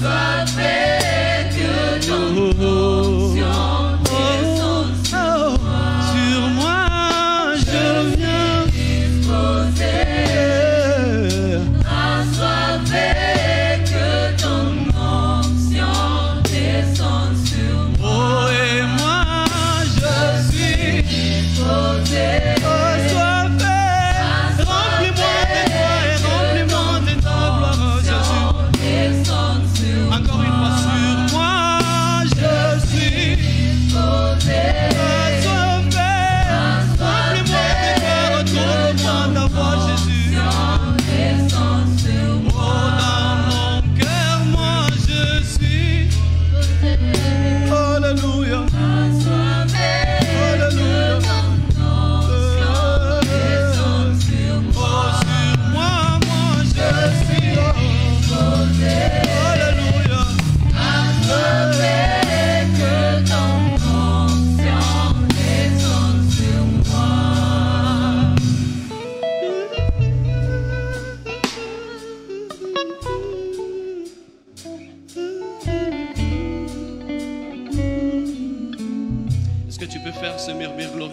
assoiffé que ton onction descende sur moi, je viens disposer. Assoiffé que ton onction descende sur moi. Oh, et moi je suis disposé.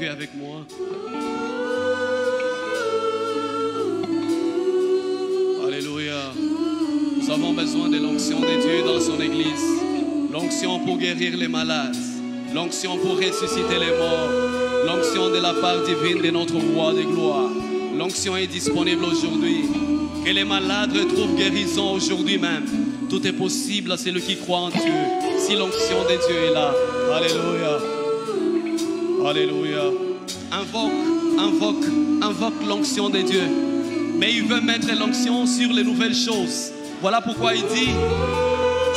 Avec moi. Alléluia. Nous avons besoin de l'onction de Dieu dans son église. L'onction pour guérir les malades. L'onction pour ressusciter les morts. L'onction de la part divine de notre roi de gloire. L'onction est disponible aujourd'hui. Que les malades retrouvent guérison aujourd'hui même. Tout est possible à celui qui croit en Dieu. Si l'onction de Dieu est là. Alléluia. Alléluia. Invoque l'onction de Dieu. Mais il veut mettre l'onction sur les nouvelles choses. Voilà pourquoi il dit,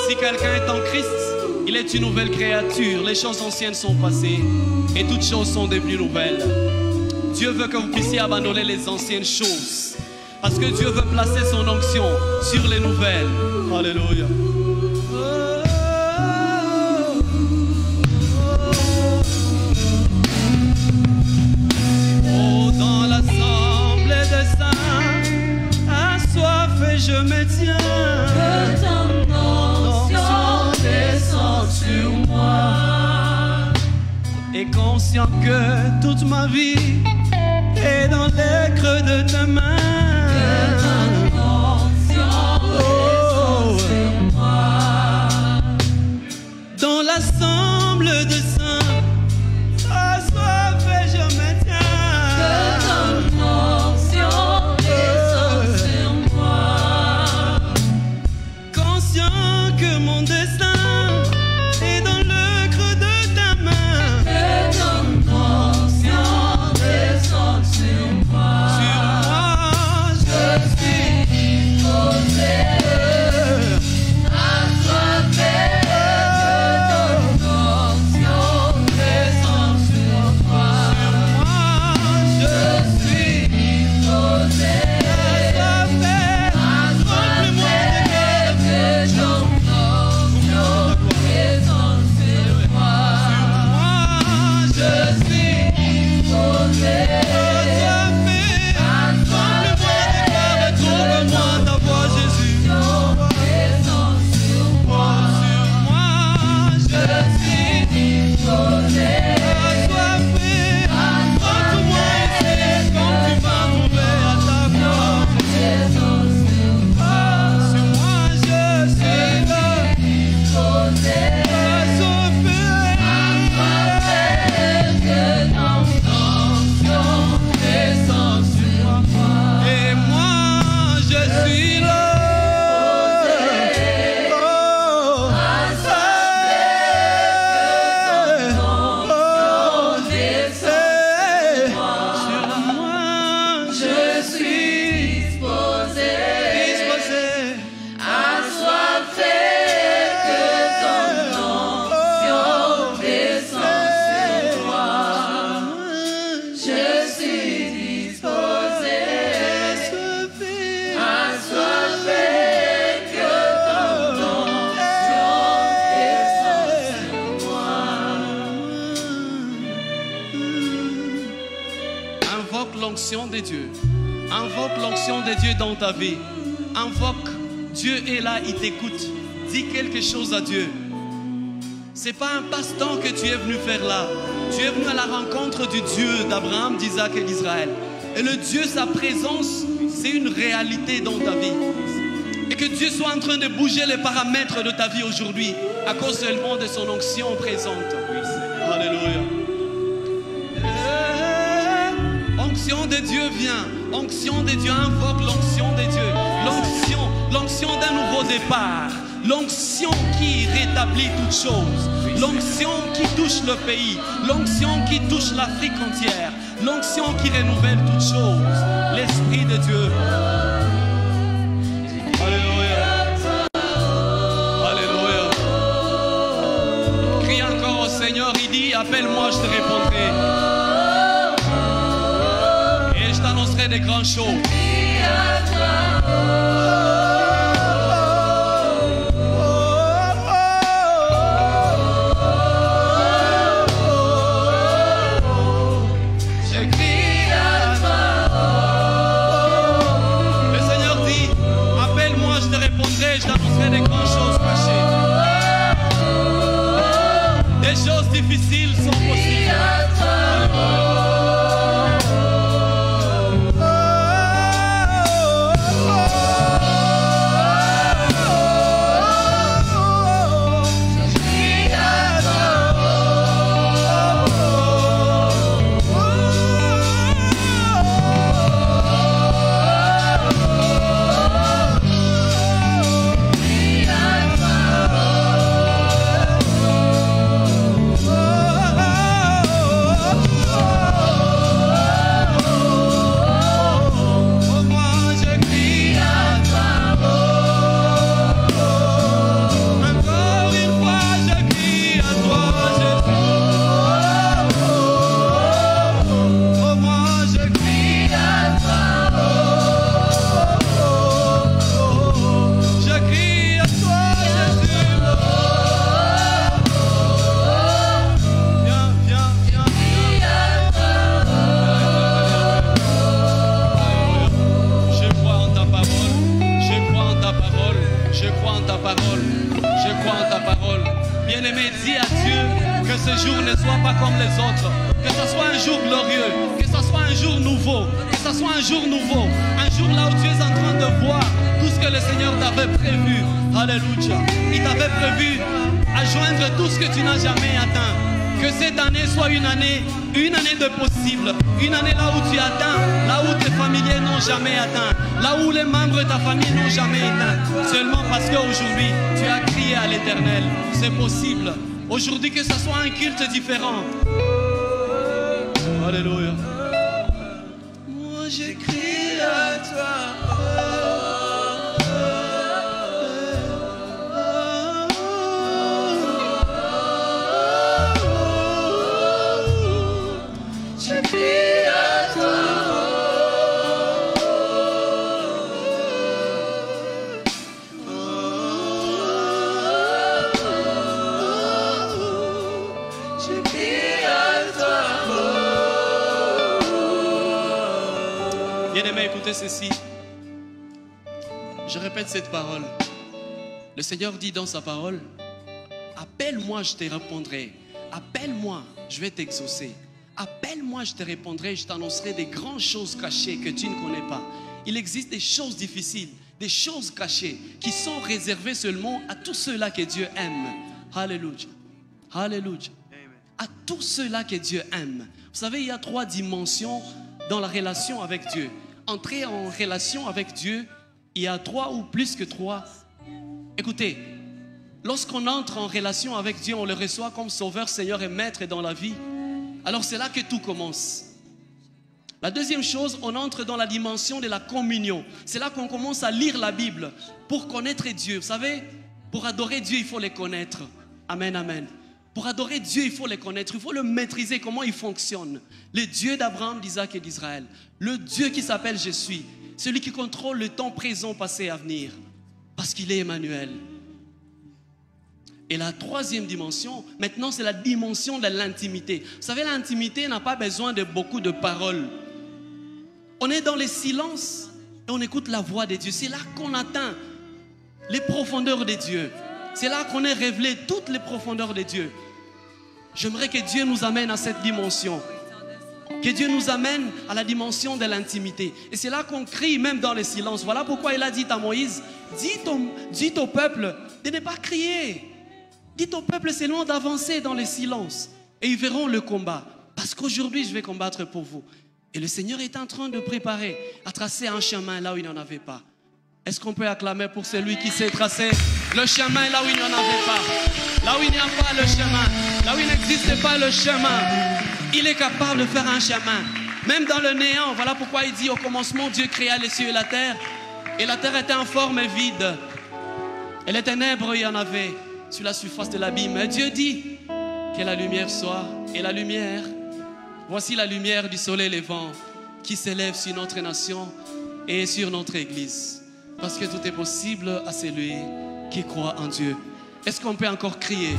si quelqu'un est en Christ, il est une nouvelle créature. Les choses anciennes sont passées et toutes choses sont devenues nouvelles. Dieu veut que vous puissiez abandonner les anciennes choses. Parce que Dieu veut placer son onction sur les nouvelles. Alléluia. Je me tiens, que ton onction descende sur moi, et conscient que toute ma vie est dans les creux de ta main. Que ton onction descende sur moi, dans l'assemble de saints, assoiffé je me tiens. Que ton onction descende sur moi, que mon destin est dans le creux de ta main. Que ton onction descende sur moi. Sur moi, je suis disposé. Assoiffé que ton onction descende sur moi. Sur moi, je suis disposé. l'onction de Dieu. Invoque l'onction de Dieu dans ta vie. Invoque. Dieu est là, il t'écoute. dis quelque chose à Dieu. Ce n'est pas un passe-temps que tu es venu faire là. Tu es venu à la rencontre du Dieu d'Abraham, d'Isaac et d'Israël. Et le Dieu, sa présence, c'est une réalité dans ta vie. Et que Dieu soit en train de bouger les paramètres de ta vie aujourd'hui à cause seulement de son onction présente. Alléluia. Onction de Dieu vient. Onction de Dieu invoque l'onction de Dieu. L'onction d'un nouveau départ. L'onction qui rétablit toutes choses. L'onction qui touche le pays. L'onction qui touche l'Afrique entière. L'onction qui renouvelle toutes choses. L'Esprit de Dieu. Alléluia. Alléluia. Crie encore au Seigneur. Il dit, appelle-moi, je te répondrai. Et je t'annoncerai des grands choses. Je t'annoncerai des grandes choses cachées. Des choses difficiles sont possibles. Une année là où tu atteins, là où tes familiers n'ont jamais atteint, là où les membres de ta famille n'ont jamais atteint, seulement parce qu'aujourd'hui tu as crié à l'Éternel. C'est possible. Aujourd'hui que ce soit un culte différent. Alléluia. Moi j'ai crié à toi. Bien-aimé, écoutez ceci. Je répète cette parole. Le Seigneur dit dans sa parole, appelle-moi, je te répondrai. Appelle-moi, je vais t'exaucer. Appelle-moi, je te répondrai, je t'annoncerai des grandes choses cachées que tu ne connais pas. Il existe des choses difficiles, des choses cachées qui sont réservées seulement à tous ceux-là que Dieu aime. Alléluia. Alléluia. À tous ceux-là que Dieu aime. Vous savez, il y a 3 dimensions dans la relation avec Dieu. Entrer en relation avec Dieu, il y a 3 ou plus que 3. Écoutez, lorsqu'on entre en relation avec Dieu, on le reçoit comme Sauveur, Seigneur et Maître dans la vie. Alors c'est là que tout commence. La deuxième chose, on entre dans la dimension de la communion. C'est là qu'on commence à lire la Bible pour connaître Dieu. Vous savez, pour adorer Dieu, il faut les connaître. Amen, amen. Pour adorer Dieu, il faut les connaître, il faut le maîtriser, comment il fonctionne. Le Dieu d'Abraham, d'Isaac et d'Israël. Le Dieu qui s'appelle Je suis. Celui qui contrôle le temps présent, passé et à venir. Parce qu'il est Emmanuel. Et la troisième dimension, maintenant c'est la dimension de l'intimité. Vous savez, l'intimité n'a pas besoin de beaucoup de paroles. On est dans les silences et on écoute la voix de Dieu. C'est là qu'on atteint les profondeurs de Dieu. C'est là qu'on est révélé toutes les profondeurs de Dieu. J'aimerais que Dieu nous amène à cette dimension. Que Dieu nous amène à la dimension de l'intimité. Et c'est là qu'on crie même dans le silence. Voilà pourquoi il a dit à Moïse, dis au peuple de ne pas crier. Dites au peuple seulement d'avancer dans le silence. Et ils verront le combat. Parce qu'aujourd'hui, je vais combattre pour vous. Et le Seigneur est en train de préparer, à tracer un chemin là où il n'en avait pas. Est-ce qu'on peut acclamer pour celui qui sait tracer le chemin là où il n'y en avait pas? Là où il n'y a pas le chemin, là où il n'existe pas le chemin, il est capable de faire un chemin. Même dans le néant, voilà pourquoi il dit au commencement, Dieu créa les cieux et la terre était en forme vide. Et les ténèbres, il y en avait sur la surface de l'abîme. Et Dieu dit que la lumière soit, et la lumière, voici la lumière du soleil levant qui s'élève sur notre nation et sur notre église. Parce que tout est possible à celui qui croit en Dieu. Est-ce qu'on peut encore crier?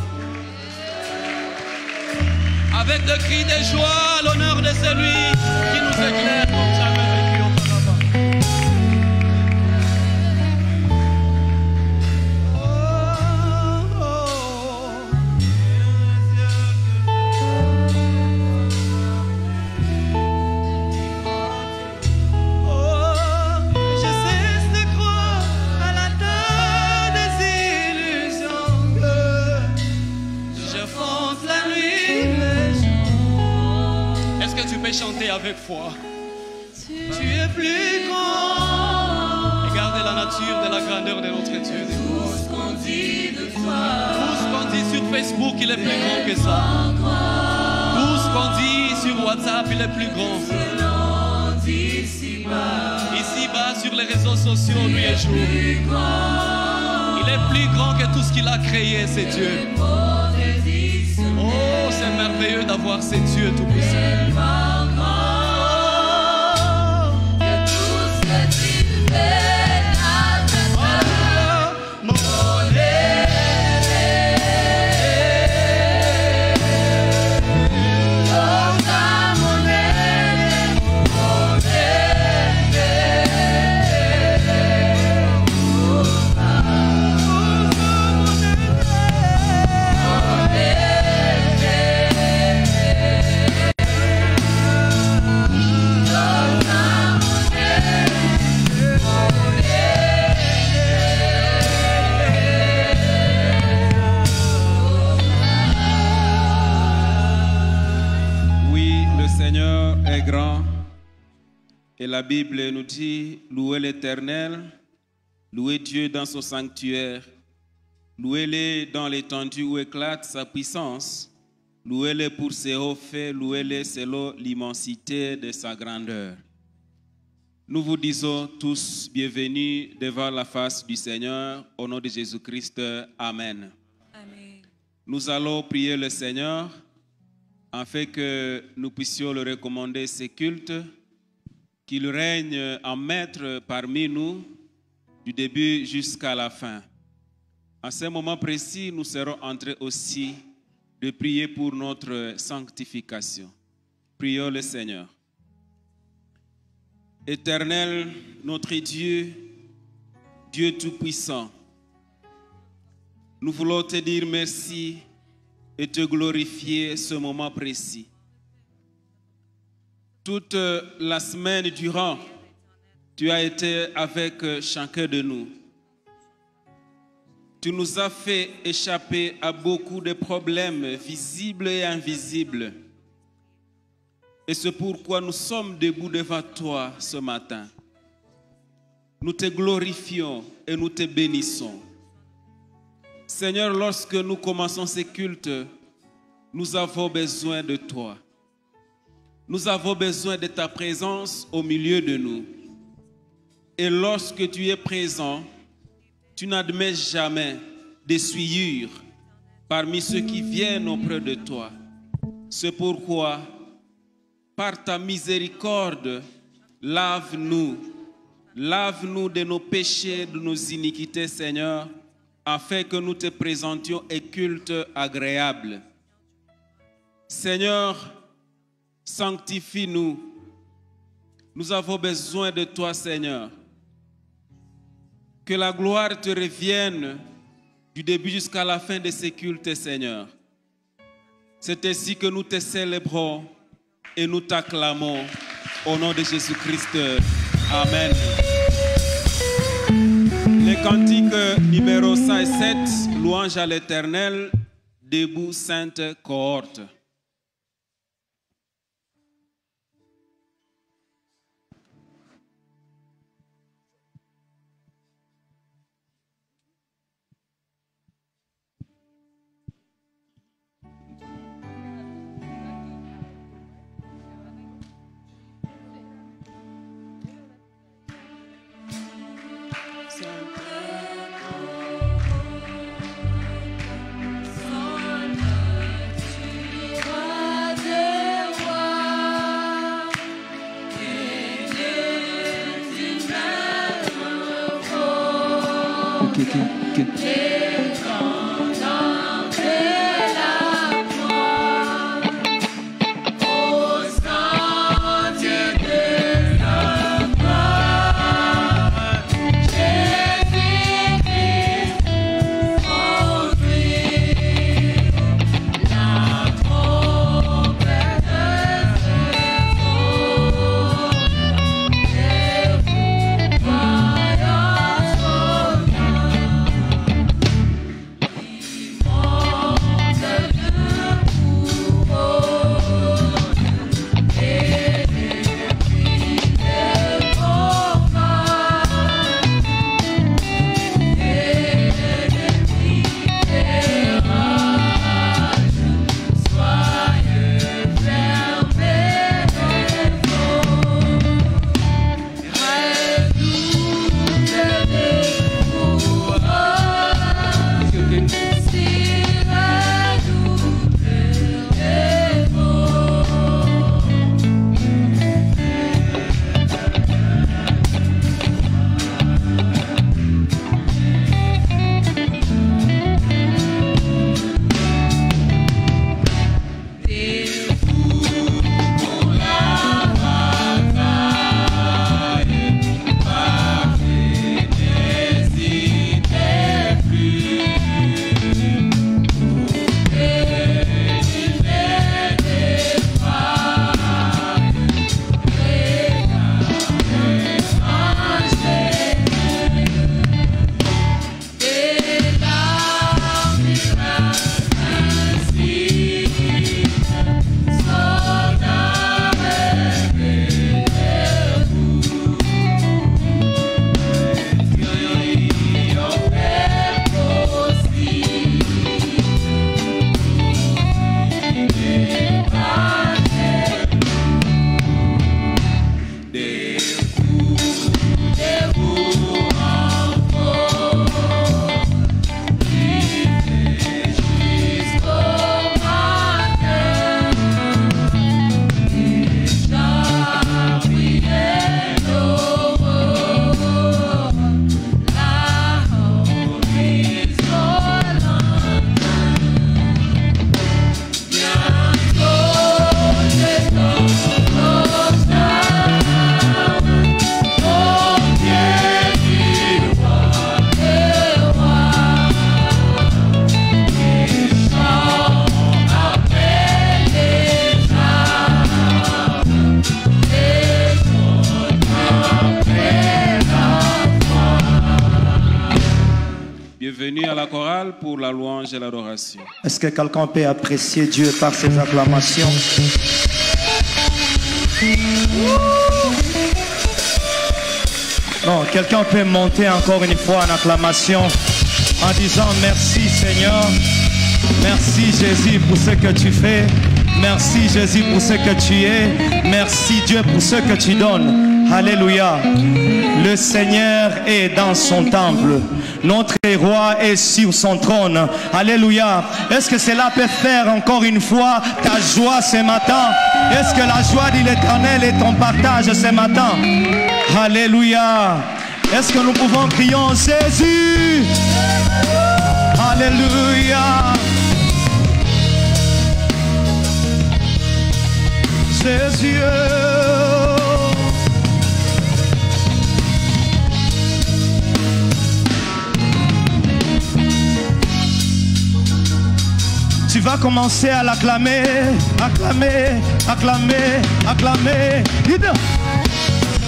Avec le cri de joie, l'honneur de celui qui nous éclaire comme jamais vécu auparavant. Chanter avec foi. Tu es plus grand. Regardez la nature de la grandeur de notre Dieu. Tout ce qu'on dit de toi. Tout ce qu'on dit sur Facebook, il est plus grand que ça. Tout ce qu'on dit sur WhatsApp, il est plus grand. Ici-bas, sur les réseaux sociaux, nuit et jour. Il est plus grand que tout ce qu'il a créé, c'est Dieu. Oh, c'est merveilleux d'avoir ces dieux tout-puissants. Et la Bible nous dit, louez l'Éternel, louez Dieu dans son sanctuaire, louez-le dans l'étendue où éclate sa puissance, louez-le pour ses hauts faits, louez-le selon l'immensité de sa grandeur. Nous vous disons tous bienvenue devant la face du Seigneur, au nom de Jésus-Christ, Amen. Amen. Nous allons prier le Seigneur afin que nous puissions le recommander ces cultes, qu'il règne en maître parmi nous du début jusqu'à la fin. À ce moment précis, nous serons en train aussi de prier pour notre sanctification. Prions le Seigneur. Éternel, notre Dieu, Dieu Tout-Puissant, nous voulons te dire merci et te glorifier ce moment précis. Toute la semaine durant, tu as été avec chacun de nous. Tu nous as fait échapper à beaucoup de problèmes visibles et invisibles. Et c'est pourquoi nous sommes debout devant toi ce matin. Nous te glorifions et nous te bénissons. Seigneur, lorsque nous commençons ces cultes, nous avons besoin de toi. Nous avons besoin de ta présence au milieu de nous. Et lorsque tu es présent, tu n'admets jamais des souillures parmi ceux qui viennent auprès de toi. C'est pourquoi, par ta miséricorde, lave-nous de nos péchés, de nos iniquités, Seigneur, afin que nous te présentions un culte agréable. Seigneur, sanctifie-nous. Nous avons besoin de toi, Seigneur. Que la gloire te revienne du début jusqu'à la fin de ces cultes, Seigneur. C'est ainsi que nous te célébrons et nous t'acclamons au nom de Jésus-Christ. Amen. Le cantique numéro 107, louange à l'Éternel, debout sainte cohorte. Bienvenue à la chorale pour la louange et l'adoration. Est-ce que quelqu'un peut apprécier Dieu par ses acclamations? Non, quelqu'un peut monter encore une fois en acclamation en disant merci Seigneur, merci Jésus pour ce que tu fais, merci Jésus pour ce que tu es, merci Dieu pour ce que tu donnes. Alléluia. Le Seigneur est dans son temple. Notre roi est sur son trône. Alléluia. Est-ce que cela peut faire encore une fois ta joie ce matin? Est-ce que la joie de l'Éternel est ton partage ce matin? Alléluia. Est-ce que nous pouvons crier en Jésus? Alléluia. Jésus. Tu vas commencer à l'acclamer, acclamer, acclamer, acclamer.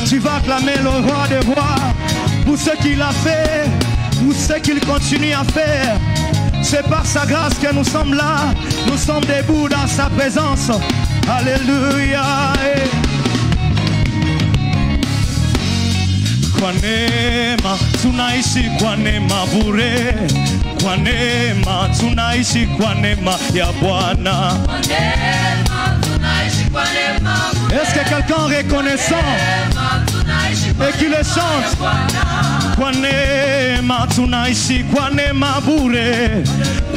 Tu vas acclamer le roi des rois pour ce qu'il a fait, pour ce qu'il continue à faire. C'est par sa grâce que nous sommes là, nous sommes debout dans sa présence. Alléluia. Kwa neema tunaishi kwa neema bure, kwa neema tunaishi kwa neema ya Bwana. Est-ce que quelqu'un reconnaissant et qui le chante? Kwa neema tunaishi kwa neema bure,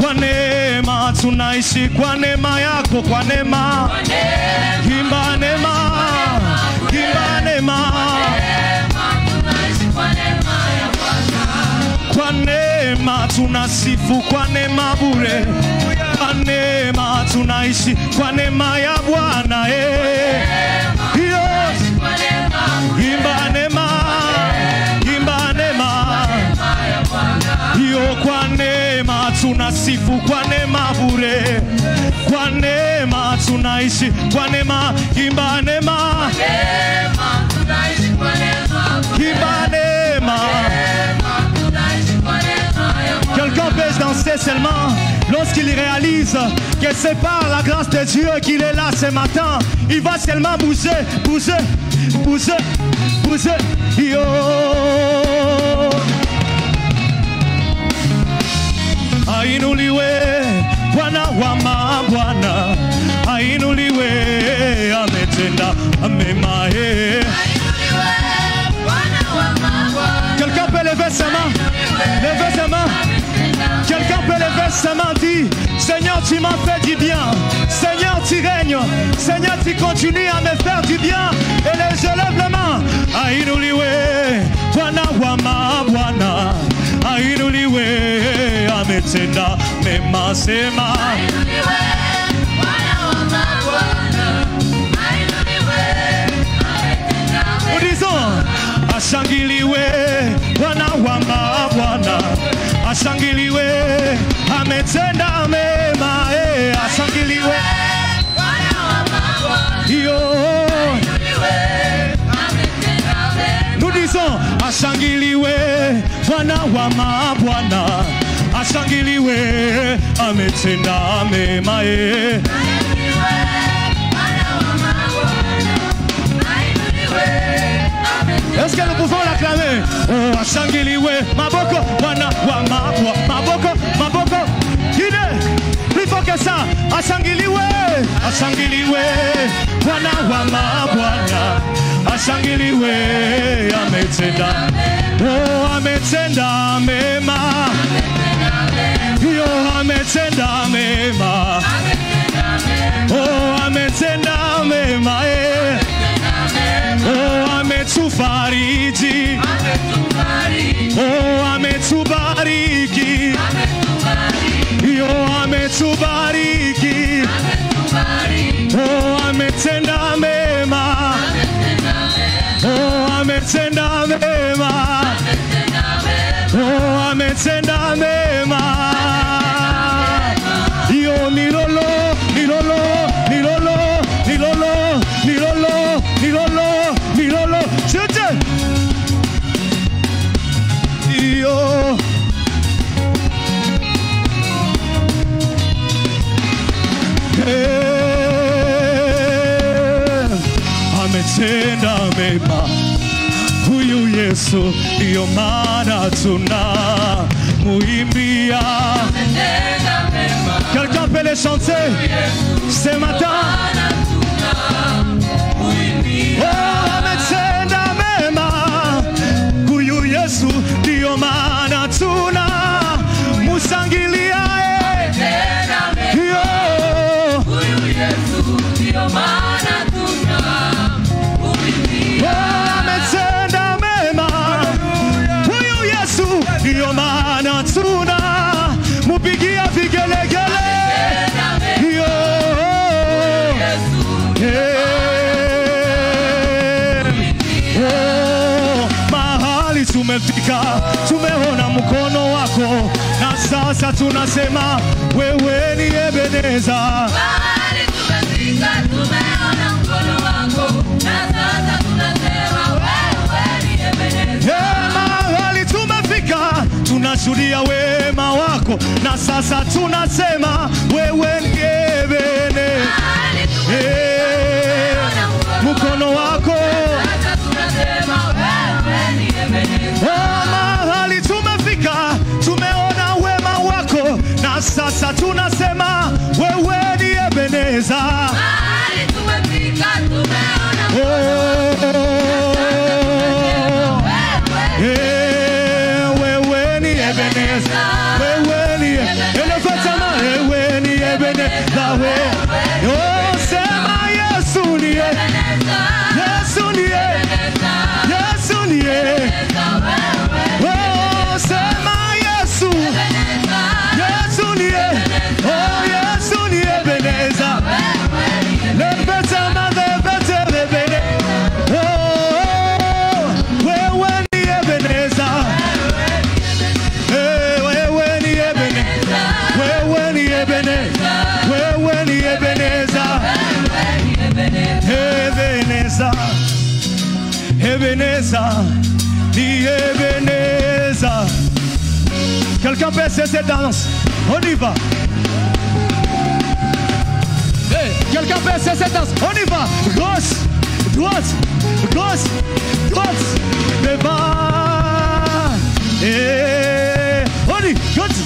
kwa neema tunaishi kwa neema yako, kwa neema. Imba neema, imba neema. Kwa neema tunasifu, kwa neema bure, kwa neema tunaishi, kwa neema ya Bwana. Imba neema, imba neema. Yo, kwa neema tunasifu, kwa neema bure, kwa neema tunaishi, kwa neema. Imba neema, imba neema. Quelqu'un peut danser seulement lorsqu'il réalise que c'est par la grâce de Dieu qu'il est là ce matin. Il va seulement bouger, bouger, bouger, bouger. Yo. Ainuliwe Bwana wa mabwana, ainuliwe, ametenda mema. Quelqu'un peut lever sa main, lever sa main. Quelqu'un peut lever sa main, dit Seigneur, tu m'as fait du bien. Seigneur, tu règnes. Seigneur, tu continues à me faire du bien. Et les je lève la main. Ainuliwe Bwana wa mabwana, ainuliwe, ametenda mema sema. Nous disons ashangiliwe Bwana wa mabwana, ashangiliwe, ametenda mema. Ashangiliwe Bwana wa mabwana. Nous disons ashangiliwe Bwana wa mabwana, ashangiliwe, ametenda mema. Est-ce que nous pouvons l'acclamer? Oh, ashangiliwe maboko Bwana wa mabwa, maboko, maboko. Il est plus fort que ça. Ashangiliwe, ashangiliwe Bwana wa mabwana, ashangiliwe, ametenda. Oh, ametenda mema. Yo, ametenda mema. Oh, ametenda mema. Oh, ametufariji. Oh, ametubariki. Yo, ametubariki. Oh, ametenda mema. Oh, ametenda mema. Oh, ametenda mema. Yo, milolo, milolo, milolo, milolo, milolo, milolo, milolo. Chute. Yo. Ametenda mema huyu Yesu, ndiyo maana tuna muimbia. Quelqu'un peut les chanter ce matin? Oh, ametenda mema huyu Yesu, ndiyo maana tuna musangilia. Ametenda mema huyu Yesu, ndiyo maana tuna mupigia vigelegele. Mahali tumefika, tumeona mkono wako, na sasa tunasema wewe ni Ebenezer. Ebeneza. Mahali tumefika, tunashuhudia wema wako, na sasa tunasema wewe ni Ebeneza. Mkono wako. Mahali tumefika, tumeona wema wako, na sasa tunasema wewe ni Ebeneza. Mahali tumefika, tumeona wewe ni Ebeneza. Wewe ni Ebeneza. Wewe ni Ebeneza. Oh, sema Yesu ni Ebeneza. Yesu ni Ebeneza. Yesu ni Ebeneza. Oh, sema Yesu. Yesu ni Ebeneza. Oh, Yesu ni Ebeneza. Lebetama, lebete, lebete. Oh, wewe ni Ebeneza. Wewe ni Ebeneza. Wewe ni Ebeneza. Wewe ni Ebeneza. Ebeneza. Ebeneza. Ni Ebeneza. Quelqu'un peut essayer cette danse? On y va. Hey, quelqu'un peut essayer cette danse? On y va. Gauche, droite, gauche, droite, devant. Et on y gauche.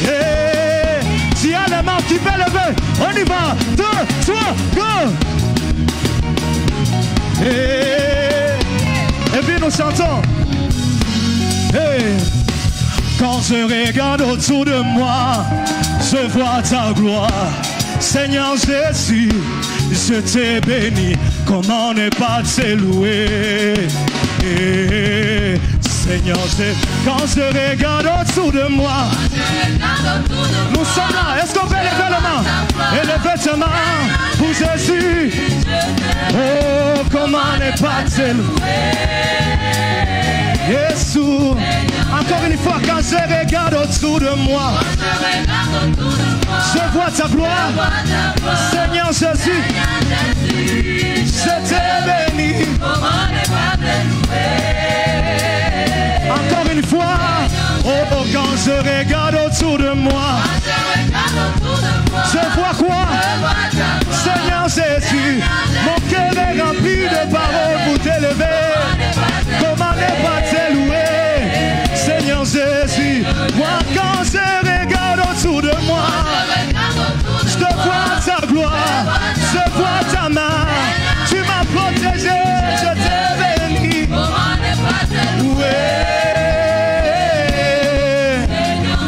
Et s'il y a les mains qui peuvent lever, on y va. 2, 3, go. Et puis nous chantons. Hey. Quand je regarde autour de moi, je vois ta gloire. Seigneur Jésus, je t'ai béni. Comment ne pas te louer? Hey. Seigneur Jésus, quand je regarde autour de moi, nous sommes là. Est-ce qu'on peut lever les mains? Élevez tes mains pour Jésus. Oh, comment ne pas te louer? Jésus. Encore une fois, quand je regarde autour de moi, je vois ta gloire. Seigneur Jésus, je t'ai béni. Encore une fois, oh, quand je regarde autour de moi, je vois quoi? Seigneur Jésus, mon cœur est rempli de paroles pour t'élever. Comment ne pas te louer? Seigneur Jésus, moi quand je regarde autour de moi, je te vois ta gloire, je vois ta main, tu m'as protégé, je t'ai béni.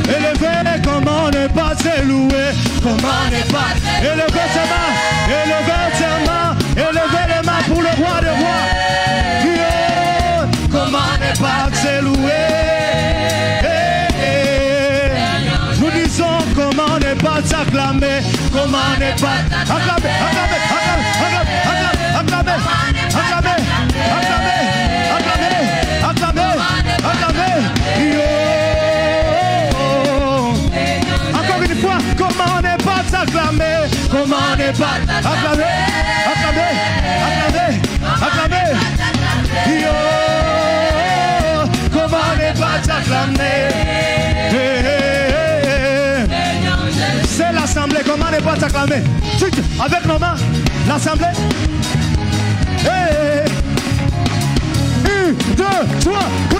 Élevé, comment ne pas te louer? Comment ne pas élever tes mains, élever tes mains, élever les mains pour le roi des rois. Comment ne pas te louer? Nous disons comment ne pas t'acclamer, comment ne pas acclamer, acclamer, acclamer, acclamer, acclamer, acclamer, acclamer, acclamer. Encore une fois, comment ne pas t'acclamer, comment ne pas acclamer, acclamer, acclamer, acclamer. Comment ne pas t'acclamer? C'est l'assemblée, comment ne pas t'acclamer? Avec nos mains, l'assemblée. 1, 2, 3, go!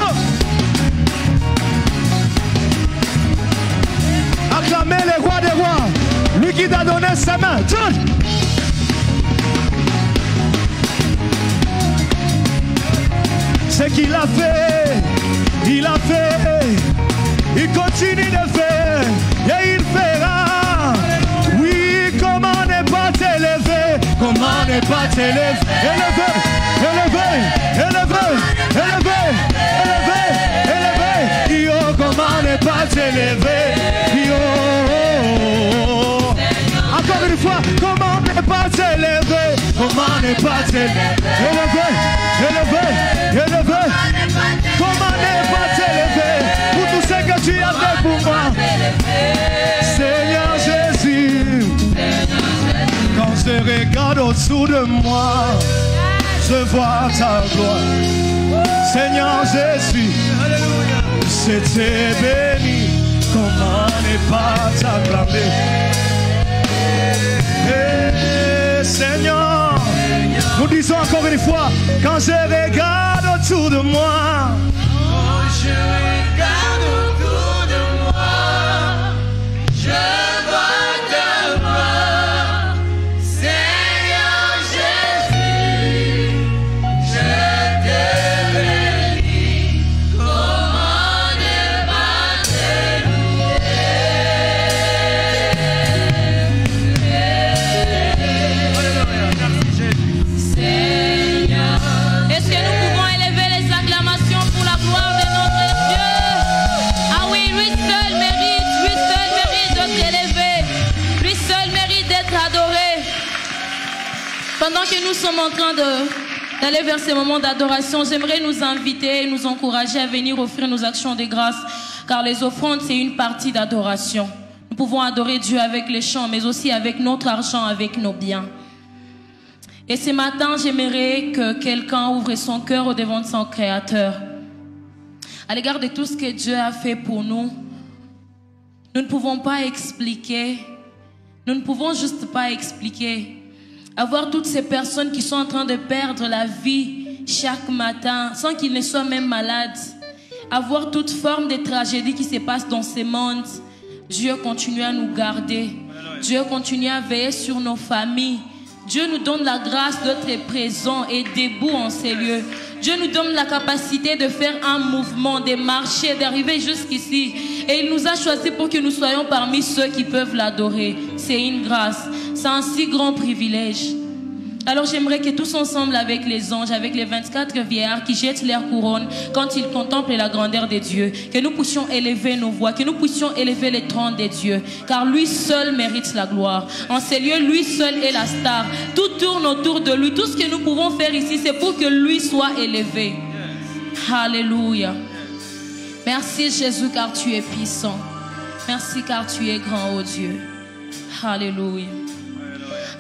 Acclamez le roi des rois, lui qui t'a donné sa main. Ce qu'il a fait, il a fait, il continue de faire et il fera. Oui, comment ne pas t'élever, comment ne pas t'élever, élever, élever, élever, élever, élever, élever. Yo, comment ne pas t'élever, yo. Encore une fois, comment ne pas t'élever, comment ne pas t'élever, élever, élever, élever. Comment ne pas t'élever pour tout ce que tu as fait pour moi, Seigneur. autour de moi, je vois ta gloire. Seigneur Jésus, c'était béni, comment ne pas t'acclamer. Seigneur, nous disons encore une fois, quand je regarde autour de moi, je regarde autour de moi, je vois ta gloire, Seigneur Jésus, je te bénis, comment ne pas te louer. Seigneur, est-ce que nous pouvons élever les acclamations pour la gloire de notre Dieu? Ah oui, lui seul mérite d'être élevé, lui seul mérite d'être adoré. Pendant que nous sommes en train d'aller vers ces moments d'adoration, j'aimerais nous inviter et nous encourager à venir offrir nos actions de grâce, car les offrandes, c'est une partie d'adoration. Nous pouvons adorer Dieu avec les chants, mais aussi avec notre argent, avec nos biens. Et ce matin, j'aimerais que quelqu'un ouvre son cœur au devant de son Créateur. À l'égard de tout ce que Dieu a fait pour nous, nous ne pouvons pas expliquer, nous ne pouvons juste pas expliquer. Avoir toutes ces personnes qui sont en train de perdre la vie chaque matin, sans qu'ils ne soient même malades. Avoir toute forme de tragédie qui se passe dans ce monde. Dieu continue à nous garder. Dieu continue à veiller sur nos familles. Dieu nous donne la grâce d'être présent et debout en ces lieux. Dieu nous donne la capacité de faire un mouvement, de marcher, d'arriver jusqu'ici. Et il nous a choisis pour que nous soyons parmi ceux qui peuvent l'adorer. C'est une grâce. C'est un si grand privilège. Alors j'aimerais que tous ensemble avec les anges, avec les 24 vieillards qui jettent leur couronne quand ils contemplent la grandeur de Dieu, que nous puissions élever nos voix, que nous puissions élever les trônes de Dieu, car lui seul mérite la gloire. En ces lieux, lui seul est la star. Tout tourne autour de lui. Tout ce que nous pouvons faire ici, c'est pour que lui soit élevé. Alléluia. Merci Jésus, car tu es puissant. Merci car tu es grand, ô Dieu. Alléluia.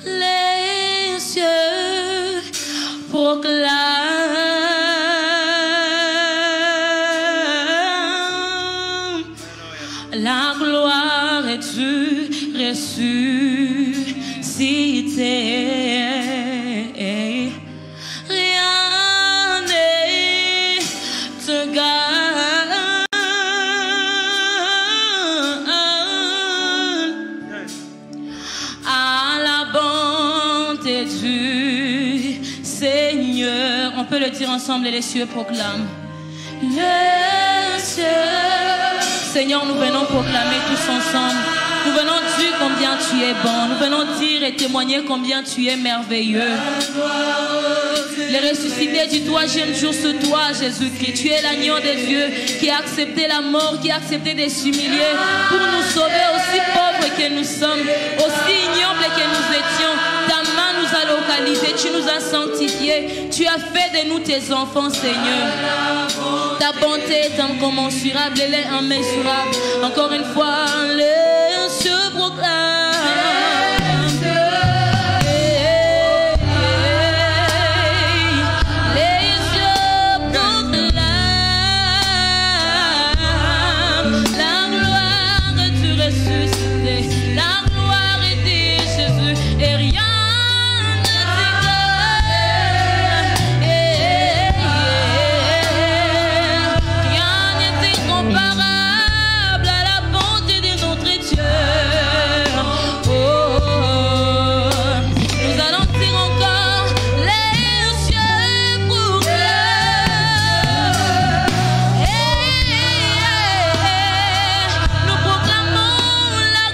Les cieux proclament la gloire du ressuscité. Rien n'est égal à la bonté du Seigneur. On peut le dire ensemble, et les cieux proclament. Les cieux. Seigneur, nous venons proclamer tous ensemble. Nous venons dire combien tu es bon. Nous venons dire et témoigner combien tu es merveilleux. Les ressuscités du troisième jour sur toi, Jésus-Christ. Tu es l'agneau de Dieu qui a accepté la mort, qui a accepté de s'humilier pour nous sauver, aussi pauvres que nous sommes, aussi ignobles que nous étions. Ta main nous a localisés, tu nous as sanctifiés. Tu as fait de nous tes enfants, Seigneur. Ta bonté est incommensurable, elle est immesurable. Encore une fois, les cieux proclament. La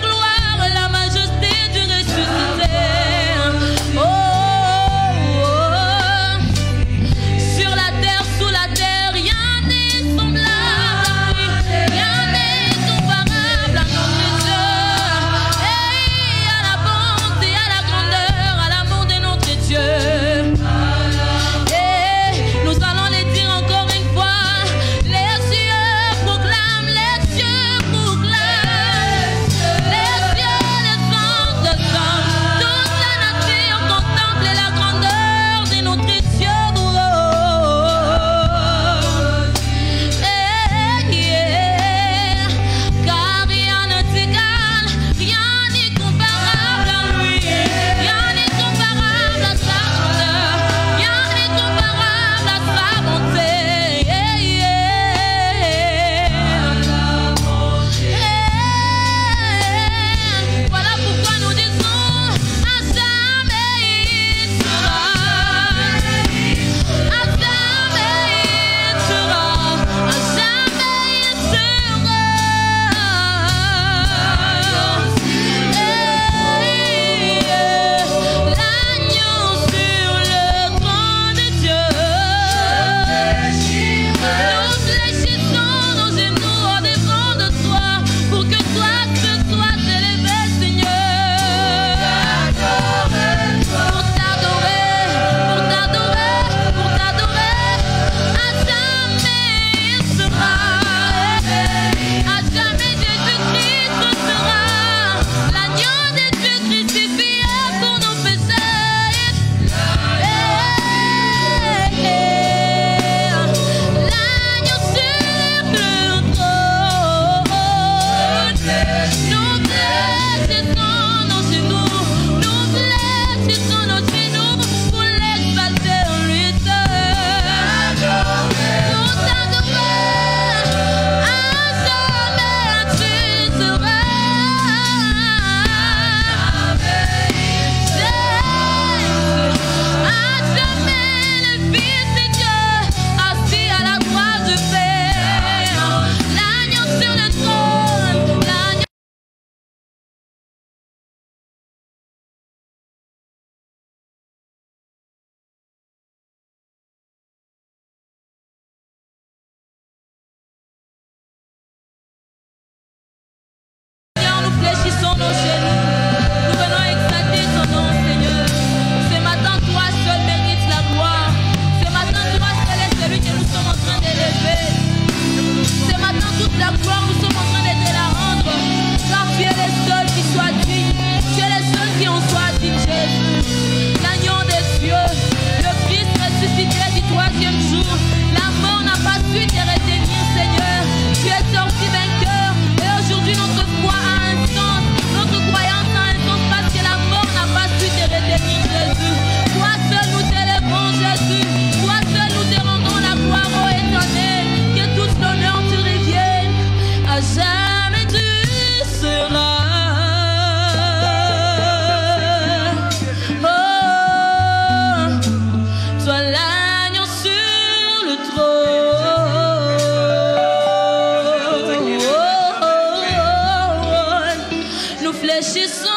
fléchissons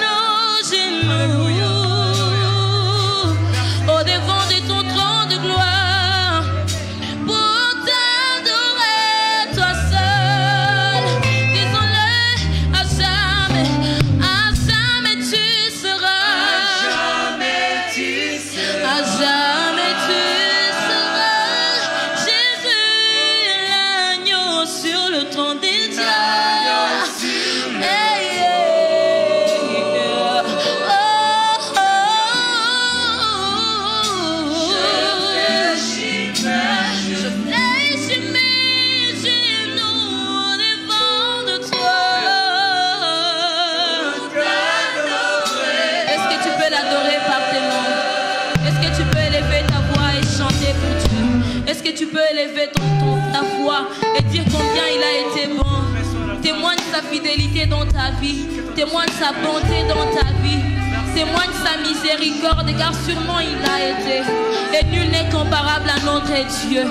nos genoux au devant de ton trône de gloire pour t'adorer, toi seul. Disons-le, à jamais tu seras. À jamais tu seras. Jésus, l'agneau sur le trône des dieux. Tu peux élever ta voix et dire combien il a été bon. Témoigne sa fidélité dans ta vie. Témoigne sa bonté dans ta vie. Témoigne sa miséricorde, car sûrement il a été. Et nul n'est comparable à notre Dieu.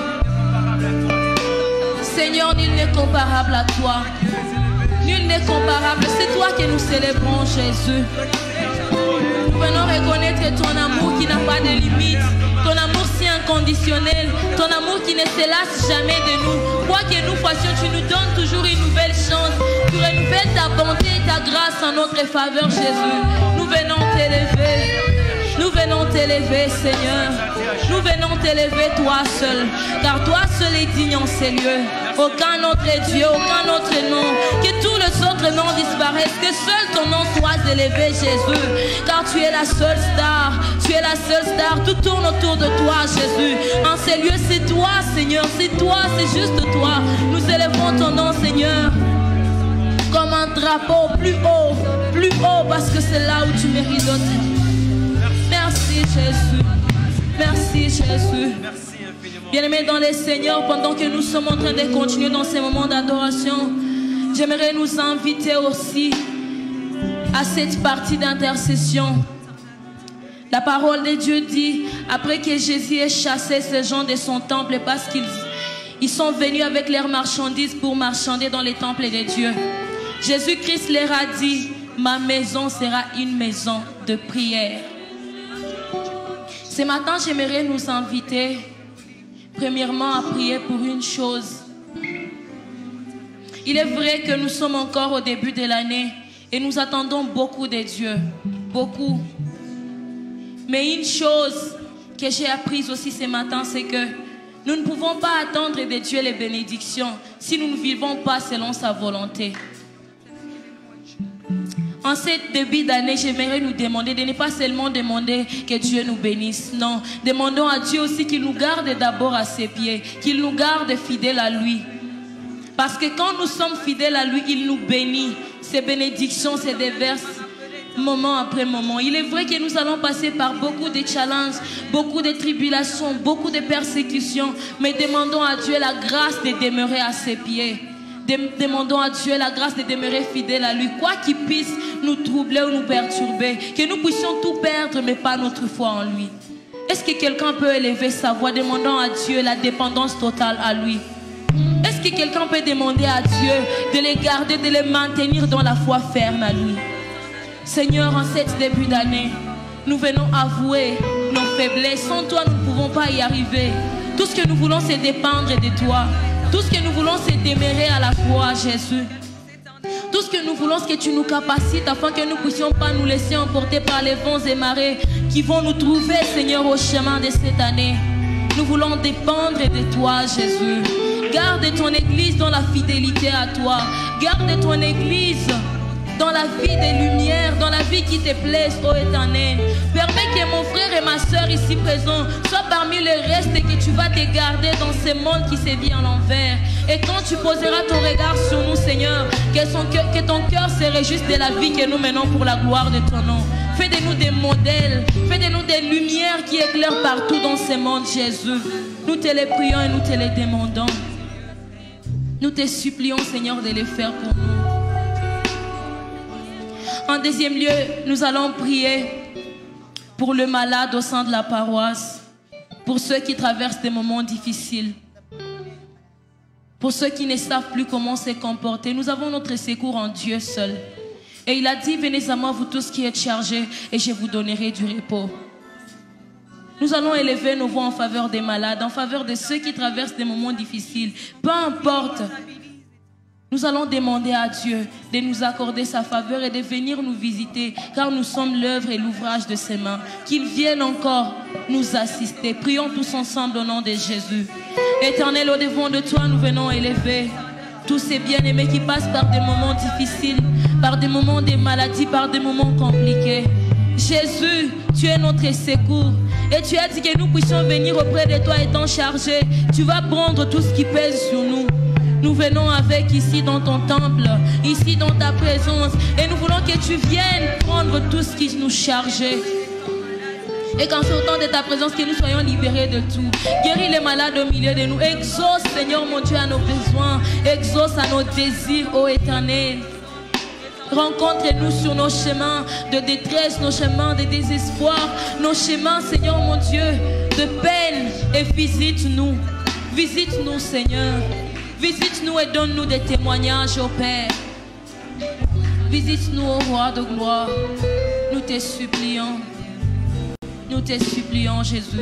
Seigneur, nul n'est comparable à toi. Nul n'est comparable. C'est toi que nous célébrons, Jésus. Nous venons reconnaître ton amour qui n'a pas de limite. Ton amour si inconditionnel, ton amour qui ne se lasse jamais de nous. Quoi que nous fassions, tu nous donnes toujours une nouvelle chance. Tu renouvelles ta bonté et ta grâce en notre faveur, Jésus. Nous venons t'élever. Nous venons t'élever, Seigneur. Nous venons t'élever, toi seul. Car toi seul est digne en ces lieux. Aucun autre Dieu, aucun autre nom. Que tous les autres noms disparaissent. Que seul ton nom soit élevé, Jésus. Car tu es la seule star. Tu es la seule star. Tout tourne autour de toi, Jésus. En ces lieux, c'est toi, Seigneur. C'est toi, c'est juste toi. Nous élevons ton nom, Seigneur. Comme un drapeau plus haut, parce que c'est là où tu mérites d'être. Merci Jésus. Merci Jésus. Bien-aimés dans les Seigneurs, pendant que nous sommes en train de continuer dans ces moments d'adoration, j'aimerais nous inviter aussi à cette partie d'intercession. La parole de Dieu dit, après que Jésus ait chassé ces gens de son temple, parce qu'ils sont venus avec leurs marchandises pour marchander dans les temples de Dieu, Jésus-Christ leur a dit, ma maison sera une maison de prière. Ce matin, j'aimerais nous inviter, premièrement, à prier pour une chose. Il est vrai que nous sommes encore au début de l'année et nous attendons beaucoup de Dieu, beaucoup. Mais une chose que j'ai apprise aussi ce matin, c'est que nous ne pouvons pas attendre de Dieu les bénédictions si nous ne vivons pas selon sa volonté. En cette début d'année, j'aimerais nous demander de ne pas seulement demander que Dieu nous bénisse. Non, demandons à Dieu aussi qu'il nous garde d'abord à ses pieds, qu'il nous garde fidèles à lui. Parce que quand nous sommes fidèles à lui, il nous bénit. Ses bénédictions se déversent moment après moment. Il est vrai que nous allons passer par beaucoup de challenges, beaucoup de tribulations, beaucoup de persécutions. Mais demandons à Dieu la grâce de demeurer à ses pieds. Demandons à Dieu la grâce de demeurer fidèle à lui, quoi qu'il puisse nous troubler ou nous perturber, que nous puissions tout perdre mais pas notre foi en lui. Est-ce que quelqu'un peut élever sa voix demandant à Dieu la dépendance totale à lui? Est-ce que quelqu'un peut demander à Dieu de les garder, de les maintenir dans la foi ferme à lui? Seigneur, en cette début d'année, nous venons avouer nos faiblesses. Sans toi, nous ne pouvons pas y arriver. Tout ce que nous voulons, c'est dépendre de toi. Tout ce que nous voulons, c'est demeurer à la foi, Jésus. Tout ce que nous voulons, c'est que tu nous capacites afin que nous ne puissions pas nous laisser emporter par les vents et marées qui vont nous trouver, Seigneur, au chemin de cette année. Nous voulons dépendre de toi, Jésus. Garde ton Église dans la fidélité à toi. Garde ton Église dans la vie des lumières, dans la vie qui te plaise, ô Éternel. Permets que mon frère et ma soeur ici présents soient parmi les restes et que tu vas te garder dans ce monde qui se vit en l'envers. Et quand tu poseras ton regard sur nous, Seigneur, que ton cœur se réjouisse de la vie que nous menons pour la gloire de ton nom. Fais de nous des modèles, fais de nous des lumières qui éclairent partout dans ce monde, Jésus. Nous te les prions et nous te les demandons. Nous te supplions, Seigneur, de les faire pour nous. En deuxième lieu, nous allons prier pour le malade au sein de la paroisse, pour ceux qui traversent des moments difficiles, pour ceux qui ne savent plus comment se comporter. Nous avons notre secours en Dieu seul. Et il a dit, venez à moi vous tous qui êtes chargés et je vous donnerai du repos. Nous allons élever nos voix en faveur des malades, en faveur de ceux qui traversent des moments difficiles. Peu importe. Nous allons demander à Dieu de nous accorder sa faveur et de venir nous visiter, car nous sommes l'œuvre et l'ouvrage de ses mains. Qu'il vienne encore nous assister. Prions tous ensemble au nom de Jésus. Éternel, au devant de toi, nous venons élever tous ces bien-aimés qui passent par des moments difficiles, par des moments de maladie, par des moments compliqués. Jésus, tu es notre secours. Et tu as dit que nous puissions venir auprès de toi étant chargés. Tu vas prendre tout ce qui pèse sur nous. Nous venons avec ici dans ton temple, ici dans ta présence. Et nous voulons que tu viennes prendre tout ce qui nous chargeait. Et qu'en sortant de ta présence, que nous soyons libérés de tout. Guéris les malades au milieu de nous. Exauce, Seigneur mon Dieu, à nos besoins. Exauce à nos désirs, ô Éternel. Rencontre-nous sur nos chemins de détresse, nos chemins de désespoir, nos chemins, Seigneur mon Dieu, de peine. Et visite-nous. Visite-nous, Seigneur. Visite-nous et donne-nous des témoignages, ô Père. Visite-nous, ô Roi de gloire. Nous te supplions. Nous te supplions, Jésus.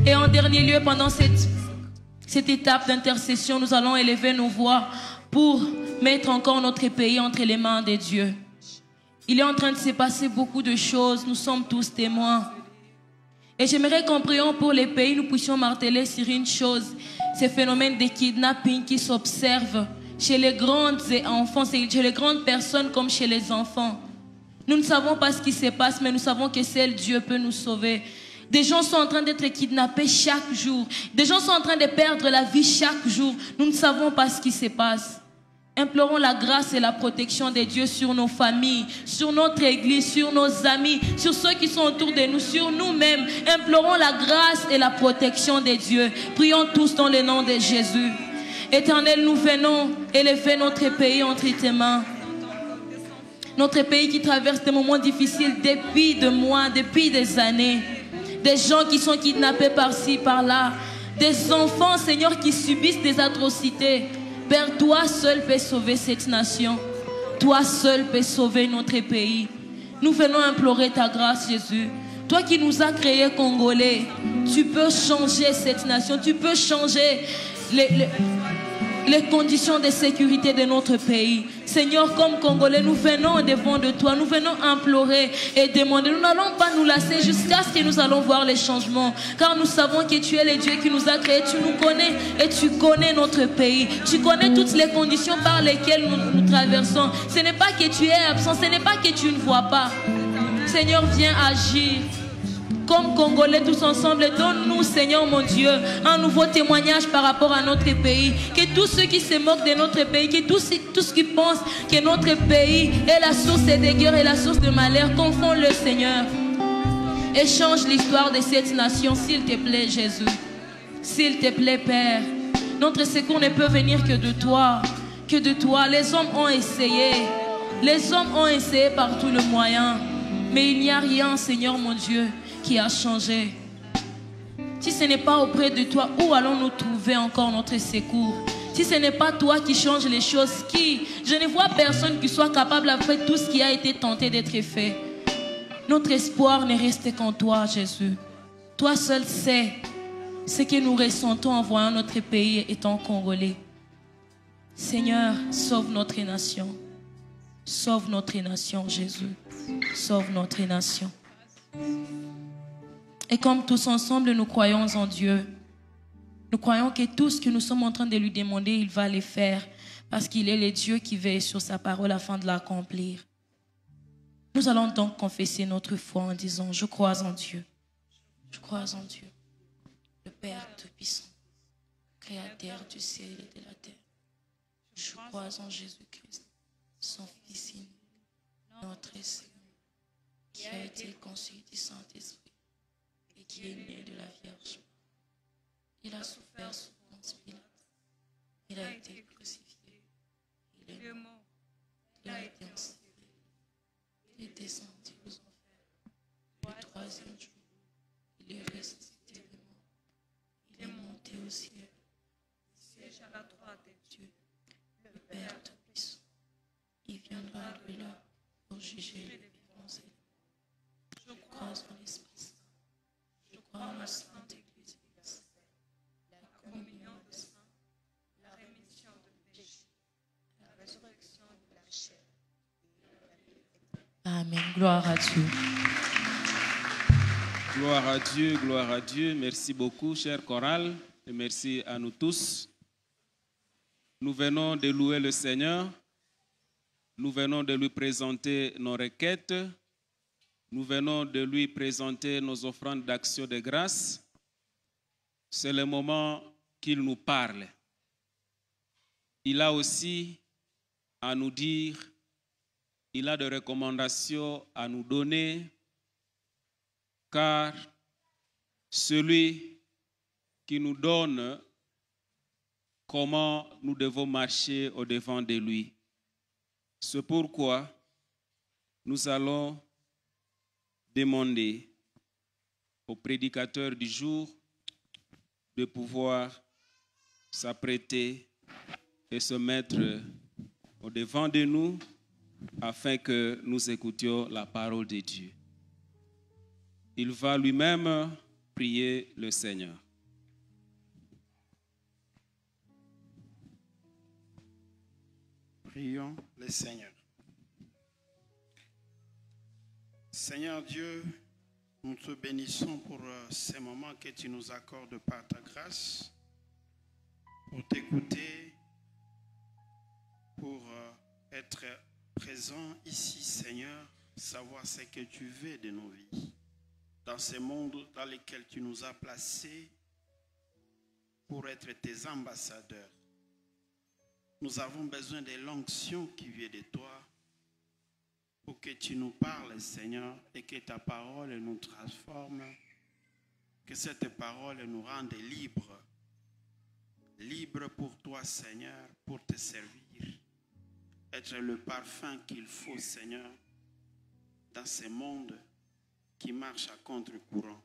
Et en dernier lieu, pendant cette étape d'intercession, nous allons élever nos voix pour mettre encore notre pays entre les mains de Dieu. Il est en train de se passer beaucoup de choses. Nous sommes tous témoins. Et j'aimerais qu'en priant pour les pays, nous puissions marteler sur une chose. Ces phénomènes de kidnapping qui s'observent chez les grands enfants, chez les grandes personnes comme chez les enfants. Nous ne savons pas ce qui se passe, mais nous savons que seul Dieu peut nous sauver. Des gens sont en train d'être kidnappés chaque jour. Des gens sont en train de perdre la vie chaque jour. Nous ne savons pas ce qui se passe. Implorons la grâce et la protection de Dieu sur nos familles, sur notre église, sur nos amis, sur ceux qui sont autour de nous, sur nous-mêmes. Implorons la grâce et la protection de Dieu. Prions tous dans le nom de Jésus. Éternel, nous venons élever notre pays entre tes mains. Notre pays qui traverse des moments difficiles depuis des mois, depuis des années. Des gens qui sont kidnappés par-ci, par-là. Des enfants, Seigneur, qui subissent des atrocités. Père, toi seul peux sauver cette nation. Toi seul peux sauver notre pays. Nous venons implorer ta grâce, Jésus. Toi qui nous as créés Congolais, tu peux changer cette nation. Tu peux changer les conditions de sécurité de notre pays. Seigneur, comme Congolais, nous venons devant de toi, nous venons implorer et demander. Nous n'allons pas nous lasser jusqu'à ce que nous allons voir les changements. Car nous savons que tu es le Dieu qui nous a créés, tu nous connais et tu connais notre pays. Tu connais toutes les conditions par lesquelles nous traversons. Ce n'est pas que tu es absent, ce n'est pas que tu ne vois pas. Seigneur, viens agir. Comme Congolais tous ensemble, donne-nous, Seigneur mon Dieu, un nouveau témoignage par rapport à notre pays. Que tous ceux qui se moquent de notre pays, que tous ceux qui pensent que notre pays est la source des guerres et la source de malheur, confond-le, Seigneur. Et change l'histoire de cette nation, s'il te plaît, Jésus. S'il te plaît, Père. Notre secours ne peut venir que de toi. Que de toi. Les hommes ont essayé. Les hommes ont essayé par tous les moyens. Mais il n'y a rien, Seigneur mon Dieu, qui a changé. Si ce n'est pas auprès de toi, où allons-nous trouver encore notre secours? Si ce n'est pas toi qui change les choses, qui? Je ne vois personne qui soit capable après tout ce qui a été tenté d'être fait. Notre espoir ne reste qu'en toi, Jésus. Toi seul sais ce que nous ressentons en voyant notre pays étant congolais. Seigneur, sauve notre nation. Sauve notre nation, Jésus. Sauve notre nation. Et comme tous ensemble, nous croyons en Dieu. Nous croyons que tout ce que nous sommes en train de lui demander, il va le faire. Parce qu'il est le Dieu qui veille sur sa parole afin de l'accomplir. Nous allons donc confesser notre foi en disant, je crois en Dieu. Je crois en Dieu, le Père Tout-Puissant, Créateur du ciel et de la terre. Je crois en Jésus-Christ, son Fils unique, notre Seigneur, qui a été conçu du Saint-Esprit et qui est né de la Vierge. Il a souffert sous Ponce Pilate. Il a été crucifié. Il est mort. Il a été enseveli. Il est descendu aux enfers. Le troisième jour, il est ressuscité des morts. Il est monté au ciel. Il siège à la droite de Dieu, le Père Tout-Puissant. Il viendra là pour juger les vivants et les morts. Je crois en l'Esprit Saint. Je crois en la Sainte Église universelle, la communion des saints, la rémission de péchés, la résurrection de la chair et la vie éternelle. Amen. Gloire à Dieu. Gloire à Dieu, gloire à Dieu. Merci beaucoup, cher chorale, et merci à nous tous. Nous venons de louer le Seigneur. Nous venons de lui présenter nos requêtes. Nous venons de lui présenter nos offrandes d'action de grâce. C'est le moment qu'il nous parle. Il a aussi à nous dire, il a des recommandations à nous donner, car celui qui nous donne comment nous devons marcher au-devant de lui. C'est pourquoi nous allons demander au prédicateur du jour de pouvoir s'apprêter et se mettre au-devant de nous afin que nous écoutions la parole de Dieu. Il va lui-même prier le Seigneur. Prions le Seigneur. Seigneur Dieu, nous te bénissons pour ces moments que tu nous accordes par ta grâce, pour t'écouter, pour être présent ici, Seigneur, savoir ce que tu veux de nos vies, dans ce monde dans lequel tu nous as placés pour être tes ambassadeurs. Nous avons besoin de l'onction qui vient de toi pour que tu nous parles, Seigneur, et que ta parole nous transforme, que cette parole nous rende libres, libres pour toi, Seigneur, pour te servir, être le parfum qu'il faut, Seigneur, dans ce monde qui marche à contre-courant.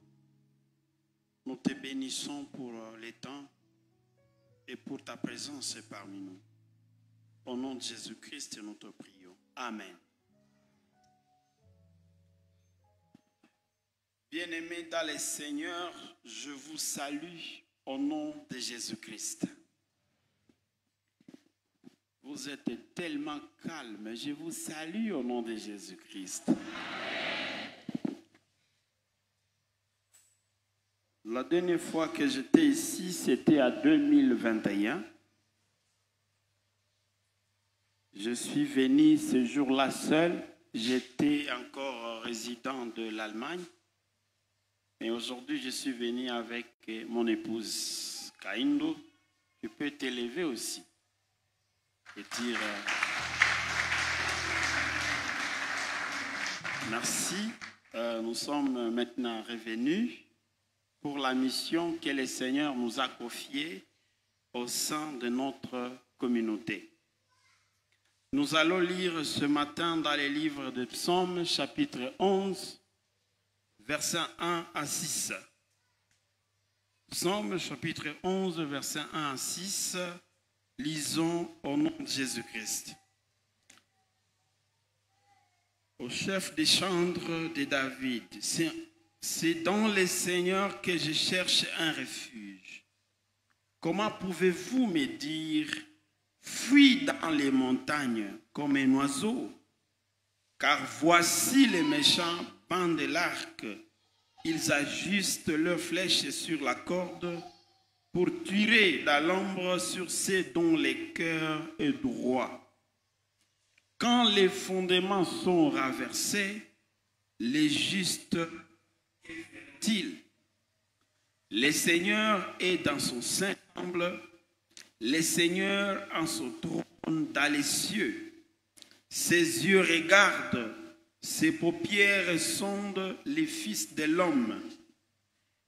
Nous te bénissons pour les temps et pour ta présence parmi nous. Au nom de Jésus-Christ, nous te prions. Amen. Bien-aimés dans le Seigneur, je vous salue au nom de Jésus-Christ. Vous êtes tellement calme, je vous salue au nom de Jésus-Christ. La dernière fois que j'étais ici, c'était en 2021. Je suis venu ce jour-là seul. J'étais encore résident de l'Allemagne. Mais aujourd'hui, je suis venu avec mon épouse Kaindo. Tu peux t'élever aussi et dire merci. Nous sommes maintenant revenus pour la mission que le Seigneur nous a confiée au sein de notre communauté. Nous allons lire ce matin dans les livres de Psaumes, chapitre 11, versets 1 à 6. Psaume, chapitre 11, versets 1 à 6. Lisons au nom de Jésus-Christ. Au chef des chantres de David, c'est dans le Seigneur que je cherche un refuge. Comment pouvez-vous me dire, fuis dans les montagnes comme un oiseau? Car voici les méchants pendent l'arc. Ils ajustent leurs flèches sur la corde pour tirer dans l'ombre sur ceux dont le cœur est droit. Quand les fondements sont renversés, les justes est-il. Le Seigneur est dans son saint temple, le Seigneur en son trône dans les cieux. Ses yeux regardent, ses paupières sondent les fils de l'homme.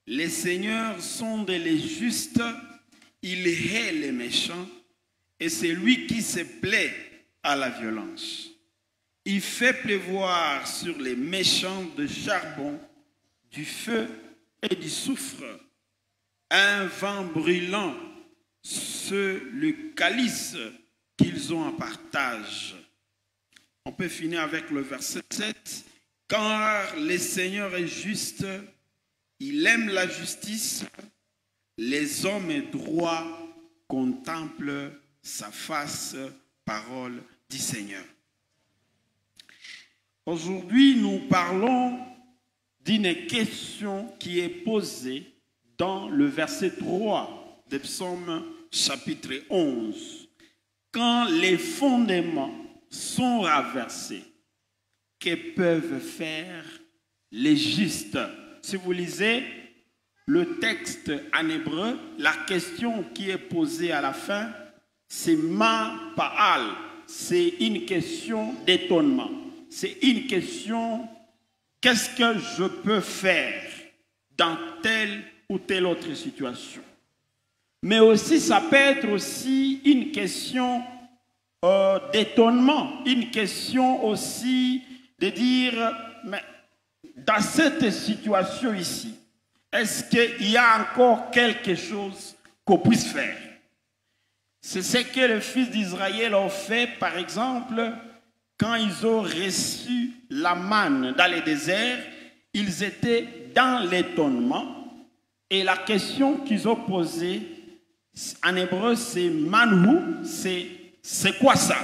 Le Seigneur sonde les justes, il hait les méchants, et c'est lui qui se plaît à la violence. Il fait pleuvoir sur les méchants de charbon, du feu et du soufre, un vent brûlant sur le calice qu'ils ont en partage. On peut finir avec le verset 7. Car le Seigneur est juste, il aime la justice, les hommes droits contemplent sa face, parole du Seigneur. Aujourd'hui, nous parlons d'une question qui est posée dans le verset 3 de Psaume chapitre 11. Quand les fondements sont renversés, que peuvent faire les justes? Si vous lisez le texte en hébreu, la question qui est posée à la fin, c'est ma pa'al. C'est une question d'étonnement. C'est une question, qu'est-ce que je peux faire dans telle ou telle autre situation? Mais aussi, ça peut être aussi une question d'étonnement, une question aussi de dire, mais dans cette situation ici, est-ce qu'il y a encore quelque chose qu'on puisse faire? C'est ce que les fils d'Israël ont fait, par exemple, quand ils ont reçu la manne dans le désert, ils étaient dans l'étonnement. Et la question qu'ils ont posée, en hébreu, c'est manhu, c'est quoi ça?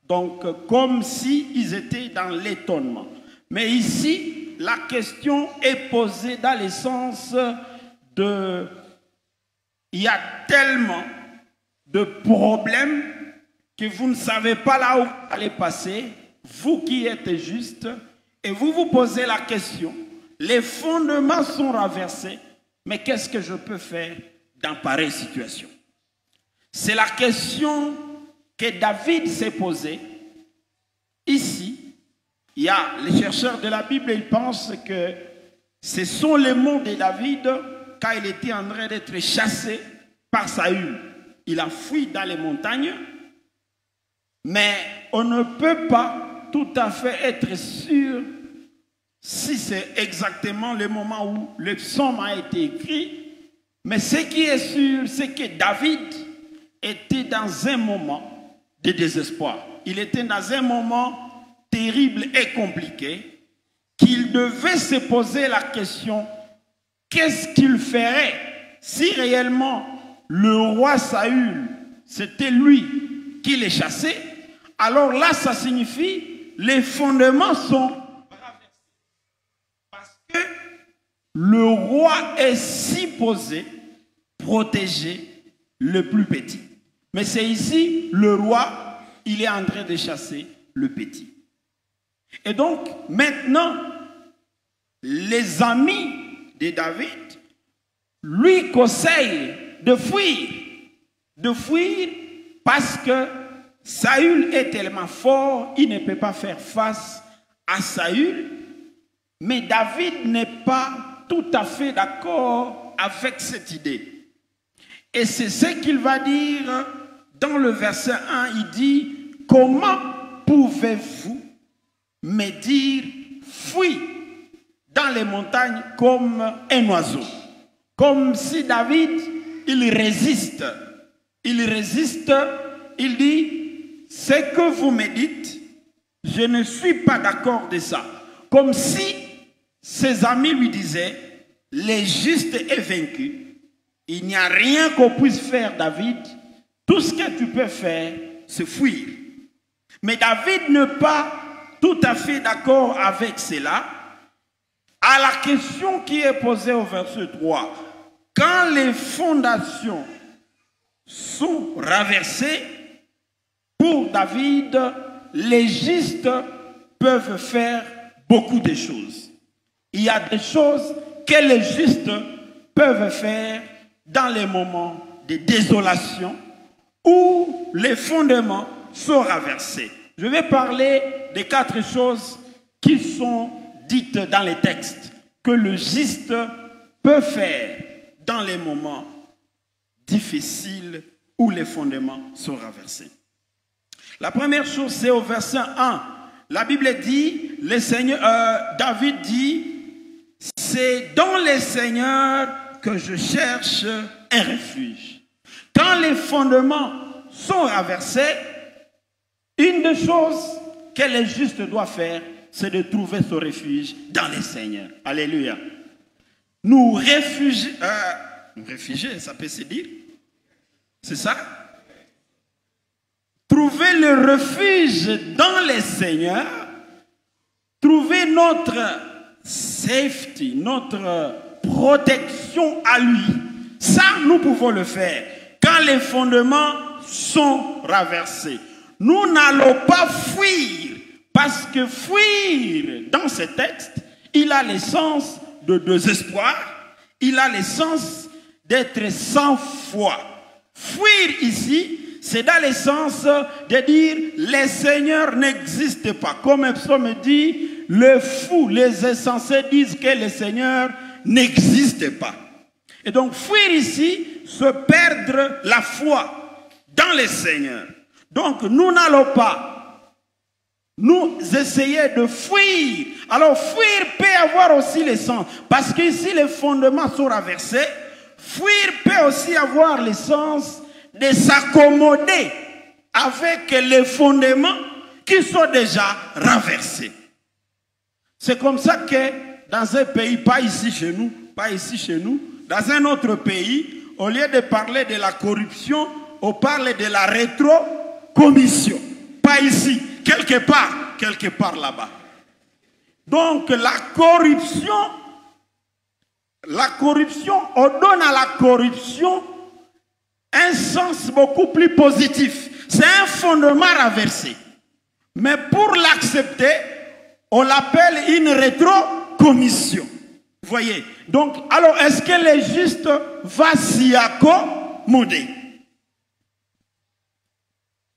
Donc, comme s'ils étaient dans l'étonnement. Mais ici, la question est posée dans le sens de... Il y a tellement de problèmes que vous ne savez pas là où vous allez passer, vous qui êtes juste, et vous vous posez la question. Les fondements sont renversés, mais qu'est-ce que je peux faire dans pareille situation? C'est la question que David s'est posée. Ici, il y a les chercheurs de la Bible, ils pensent que ce sont les mots de David quand il était en train d'être chassé par Saül. Il a fui dans les montagnes, mais on ne peut pas tout à fait être sûr si c'est exactement le moment où le psaume a été écrit. Mais ce qui est sûr, c'est que David était dans un moment de désespoir. Il était dans un moment terrible et compliqué, qu'il devait se poser la question, qu'est-ce qu'il ferait si réellement le roi Saül, c'était lui qui les chassait? Alors là, ça signifie les fondements sont renversés. Parce que le roi est supposé protéger le plus petit. Mais c'est ici, le roi, il est en train de chasser le petit. Et donc, maintenant, les amis de David lui conseillent de fuir parce que Saül est tellement fort, il ne peut pas faire face à Saül, mais David n'est pas tout à fait d'accord avec cette idée. Et c'est ce qu'il va dire dans le verset 1, il dit, comment pouvez-vous me dire, fuis dans les montagnes comme un oiseau? Comme si David, il résiste, il dit, ce que vous me dites, je ne suis pas d'accord de ça. Comme si ses amis lui disaient, le juste est vaincu, il n'y a rien qu'on puisse faire, David, tout ce que tu peux faire, c'est fuir. Mais David n'est pas tout à fait d'accord avec cela. À la question qui est posée au verset 3, quand les fondations sont renversées, pour David, les justes peuvent faire beaucoup de choses. Il y a des choses que les justes peuvent faire dans les moments de désolation où les fondements sont renversés. Je vais parler de 4 choses qui sont dites dans les textes que le juste peut faire dans les moments difficiles où les fondements sont renversés. La première chose, c'est au verset 1. La Bible dit, David dit, c'est dans le Seigneur que je cherche un refuge. Quand les fondements sont renversés, une des choses que le juste doit faire, c'est de trouver son refuge dans le Seigneur. Alléluia. Nous réfugier, ça peut se dire. C'est ça? Trouver le refuge dans le Seigneur, trouver notre safety, notre protection à lui. Ça, nous pouvons le faire quand les fondements sont renversés. Nous n'allons pas fuir, parce que fuir, dans ce texte, il a le sens de désespoir, il a le sens d'être sans foi. Fuir ici, c'est dans le sens de dire le Seigneur n'existe pas. Comme le psaume dit, le fou, les insensés disent que le Seigneur n'existe pas. Et donc fuir ici, c'est perdre la foi dans le Seigneur. Donc nous n'allons pas nous essayer de fuir. Alors fuir peut avoir aussi le sens, parce qu'ici les fondements sont renversés. Fuir peut aussi avoir le sens de s'accommoder avec les fondements qui sont déjà renversés. C'est comme ça que dans un pays, pas ici chez nous, dans un autre pays, au lieu de parler de la corruption, on parle de la rétrocommission. Pas ici, quelque part là-bas. Donc la corruption, on donne à la corruption un sens beaucoup plus positif. C'est un fondement renversé. Mais pour l'accepter, on l'appelle une rétrocommission. Vous voyez? Donc, alors, est-ce que le juste va s'y accommoder?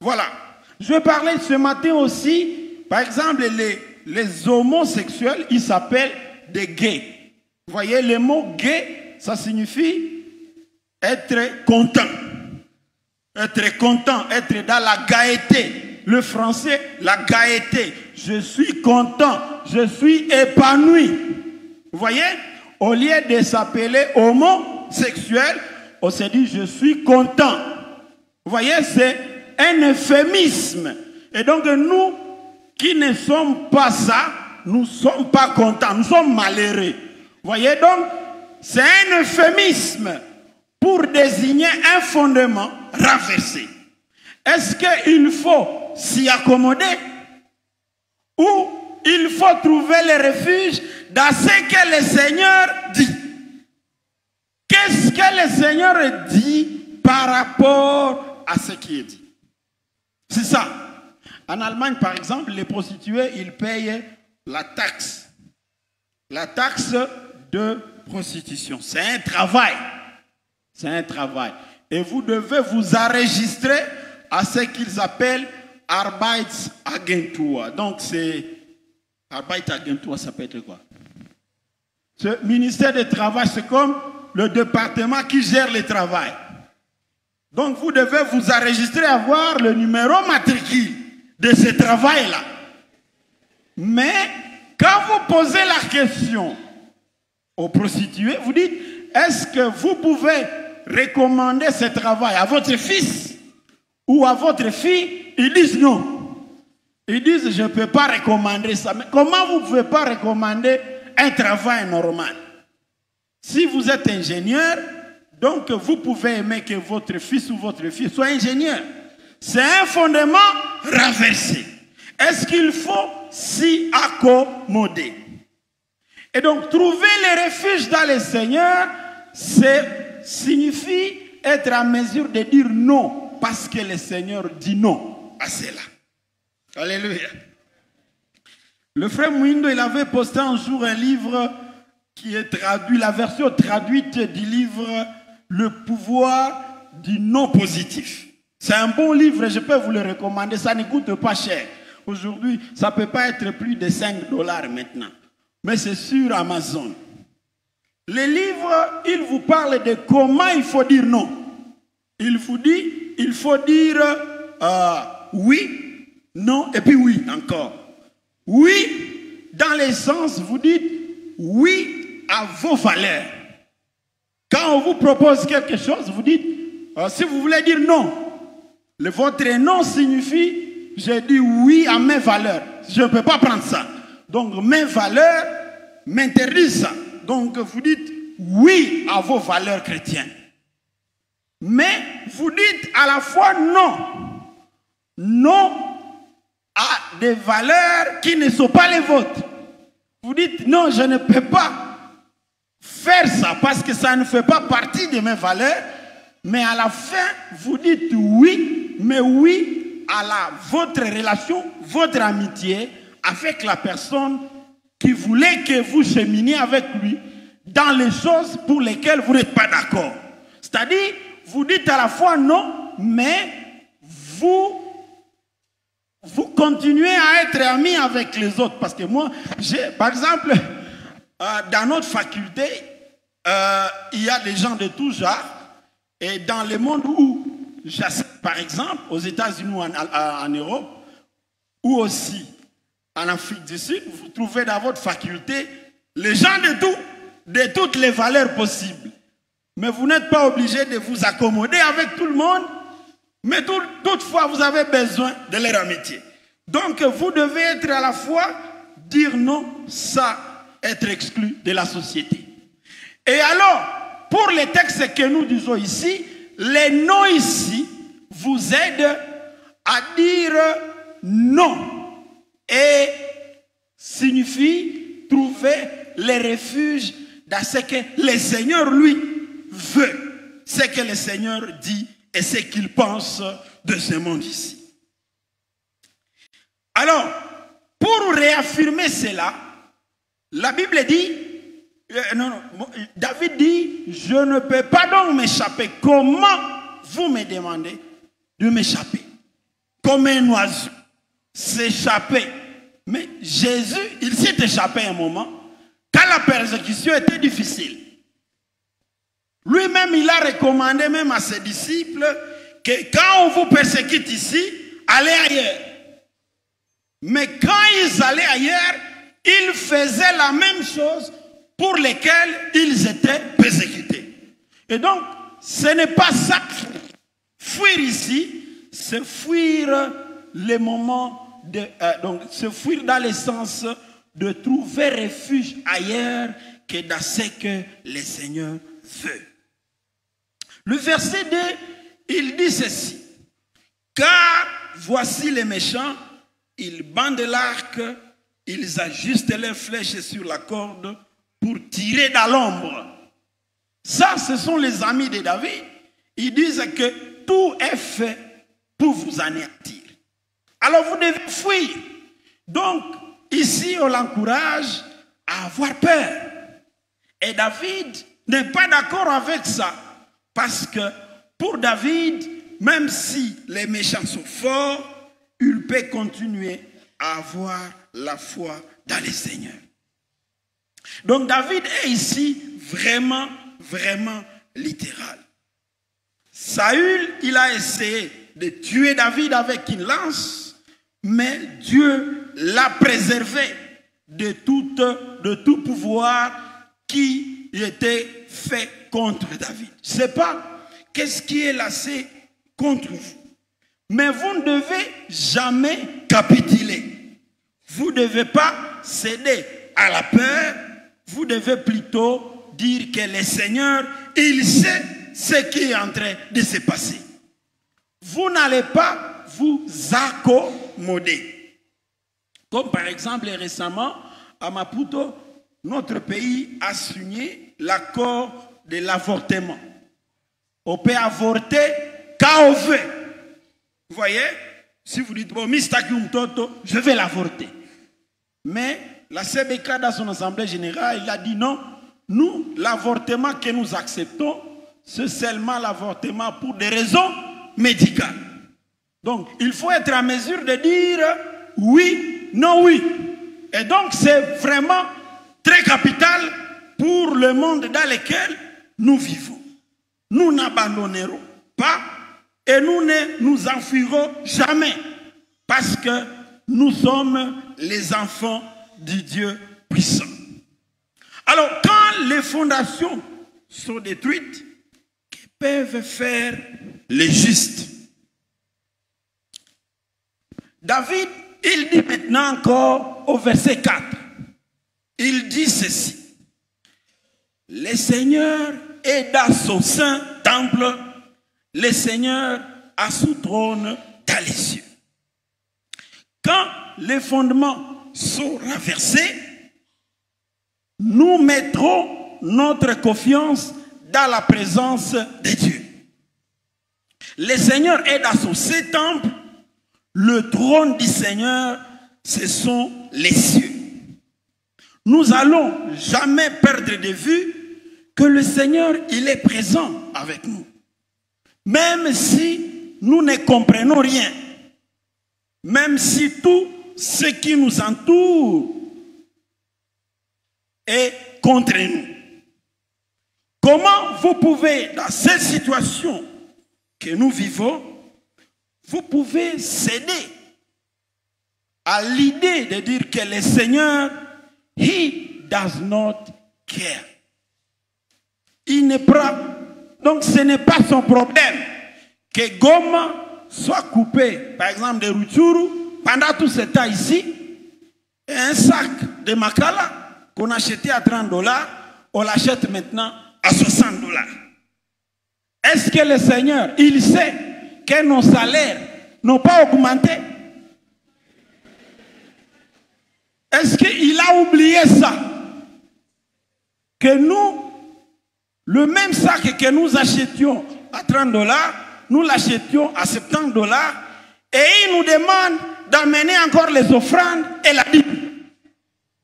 Voilà. Je vais parler ce matin aussi, par exemple, les homosexuels, ils s'appellent des gays. Vous voyez, le mot gay, ça signifie être content. Être content, être dans la gaieté. Le français, la gaieté. Je suis content, je suis épanoui. Vous voyez, au lieu de s'appeler homosexuel, on se dit je suis content. Vous voyez, c'est un euphémisme. Et donc nous qui ne sommes pas ça, nous ne sommes pas contents, nous sommes malheureux. Vous voyez, donc c'est un euphémisme pour désigner un fondement renversé. Est-ce qu'il faut s'y accommoder ou il faut trouver le refuge dans ce que le Seigneur dit? Qu'est-ce que le Seigneur dit par rapport à ce qui est dit? C'est ça. En Allemagne, par exemple, les prostituées, ils payent la taxe. La taxe de prostitution. C'est un travail. C'est un travail. Et vous devez vous enregistrer à ce qu'ils appellent Arbeitsagentur. Donc c'est... Arbeitsagentur, ça peut être quoi? Ce ministère du Travail, c'est comme le département qui gère le travail. Donc vous devez vous enregistrer, avoir le numéro matricule de ce travail-là. Mais quand vous posez la question aux prostituées, vous dites, est-ce que vous pouvez recommander ce travail à votre fils ou à votre fille? Ils disent non. Ils disent, je ne peux pas recommander ça. Mais comment vous ne pouvez pas recommander un travail normal? Si vous êtes ingénieur, donc vous pouvez aimer que votre fils ou votre fille soit ingénieur. C'est un fondement renversé. Est-ce qu'il faut s'y accommoder? Et donc, trouver le refuge dans le Seigneur, signifie être en mesure de dire non, parce que le Seigneur dit non à cela. Alléluia. Le frère Mouindo, il avait posté un jour un livre qui est traduit, la version traduite du livre Le pouvoir du non positif. C'est un bon livre, je peux vous le recommander, ça ne coûte pas cher. Aujourd'hui, ça ne peut pas être plus de $5 maintenant. Mais c'est sur Amazon. Le livre, il vous parle de comment il faut dire non. Il vous dit, il faut dire oui, non, et puis oui encore. Oui, dans le sens, vous dites oui à vos valeurs. Quand on vous propose quelque chose, vous dites, si vous voulez dire non, votre non signifie j'ai dit oui à mes valeurs. Je ne peux pas prendre ça. Donc mes valeurs m'interdisent ça. Donc vous dites oui à vos valeurs chrétiennes. Mais vous dites à la fois non. Non à des valeurs qui ne sont pas les vôtres. Vous dites non, je ne peux pas faire ça parce que ça ne fait pas partie de mes valeurs. Mais à la fin, vous dites oui, mais oui à votre relation, votre amitié avec la personne qui voulait que vous cheminiez avec lui dans les choses pour lesquelles vous n'êtes pas d'accord. C'est-à-dire, vous dites à la fois non, mais vous continuez à être amis avec les autres. Parce que moi, par exemple, dans notre faculté, il y a des gens de tout genre. Et dans le monde où j'assiste, par exemple, aux États-Unis ou en Europe, ou aussi en Afrique du Sud, vous trouvez dans votre faculté les gens de toutes les valeurs possibles. Mais vous n'êtes pas obligé de vous accommoder avec tout le monde, mais toutefois vous avez besoin de leur amitié. Donc vous devez être à la fois dire non, ça, être exclu de la société. Et alors, pour les textes que nous disons ici, les non ici vous aident à dire non et signifie trouver les refuges dans ce que le Seigneur lui veut, ce que le Seigneur dit et ce qu'il pense de ce monde ici. Alors, pour réaffirmer cela, la Bible dit, David dit, je ne peux pas donc m'échapper. Comment vous me demandez de m'échapper? Comme un oiseau, s'échapper. Mais Jésus, il s'est échappé un moment, quand la persécution était difficile. Lui-même, il a recommandé même à ses disciples que quand on vous persécute ici, allez ailleurs. Mais quand ils allaient ailleurs, ils faisaient la même chose pour lesquels ils étaient persécutés. Et donc, ce n'est pas ça. Fuir ici, c'est fuir les moments donc se fuir dans le sens de trouver refuge ailleurs que dans ce que le Seigneur veut. Le verset 2, il dit ceci. Car voici les méchants, ils bandent l'arc, ils ajustent leurs flèches sur la corde pour tirer dans l'ombre. Ça, ce sont les amis de David. Ils disent que tout est fait pour vous anéantir. Alors vous devez fuir. Donc, ici, on l'encourage à avoir peur. Et David n'est pas d'accord avec ça. Parce que pour David, même si les méchants sont forts, il peut continuer à avoir la foi dans le Seigneur. Donc David est ici vraiment, vraiment littéral. Saül, il a essayé de tuer David avec une lance, mais Dieu l'a préservé de tout pouvoir qui était fait contre David. Je ne sais pas qu'est-ce qui est lancé contre vous. Mais vous ne devez jamais capituler. Vous ne devez pas céder à la peur. Vous devez plutôt dire que le Seigneur, il sait ce qui est en train de se passer. Vous n'allez pas vous accommoder. Comme par exemple récemment, à Maputo, notre pays a signé l'accord de l'avortement. On peut avorter quand on veut. Vous voyez? Si vous dites, bon, je vais l'avorter. Mais la CBK, dans son assemblée générale, il a dit non. Nous, l'avortement que nous acceptons, c'est seulement l'avortement pour des raisons médicales. Donc, il faut être en mesure de dire oui, non, oui. Et donc, c'est vraiment très capital pour le monde dans lequel nous vivons. Nous n'abandonnerons pas et nous ne nous enfuirons jamais parce que nous sommes les enfants du Dieu puissant. Alors, quand les fondations sont détruites, que peuvent faire les justes? David, il dit maintenant encore au verset 4, il dit ceci. Le Seigneur est dans son saint temple, le Seigneur a son trône dans les cieux. Quand les fondements sont renversés, nous mettrons notre confiance dans la présence de Dieu. Le Seigneur est dans son saint temple, le trône du Seigneur, ce sont les cieux. Nous allons jamais perdre de vue que le Seigneur, il est présent avec nous. Même si nous ne comprenons rien, même si tout ce qui nous entoure est contre nous. Comment vous pouvez, dans cette situation que nous vivons, vous pouvez céder à l'idée de dire que le Seigneur, He does not care. Il ne prend, donc ce n'est pas son problème que Goma soit coupé, par exemple de Rutshuru, pendant tout ce temps ici, et un sac de Makala qu'on achetait à $30, on l'achète maintenant à $60. Est-ce que le Seigneur, il sait que nos salaires n'ont pas augmenté? Est-ce qu'il a oublié ça? Que nous, le même sac que nous achetions à $30, nous l'achetions à $70 et il nous demande d'amener encore les offrandes et la Bible.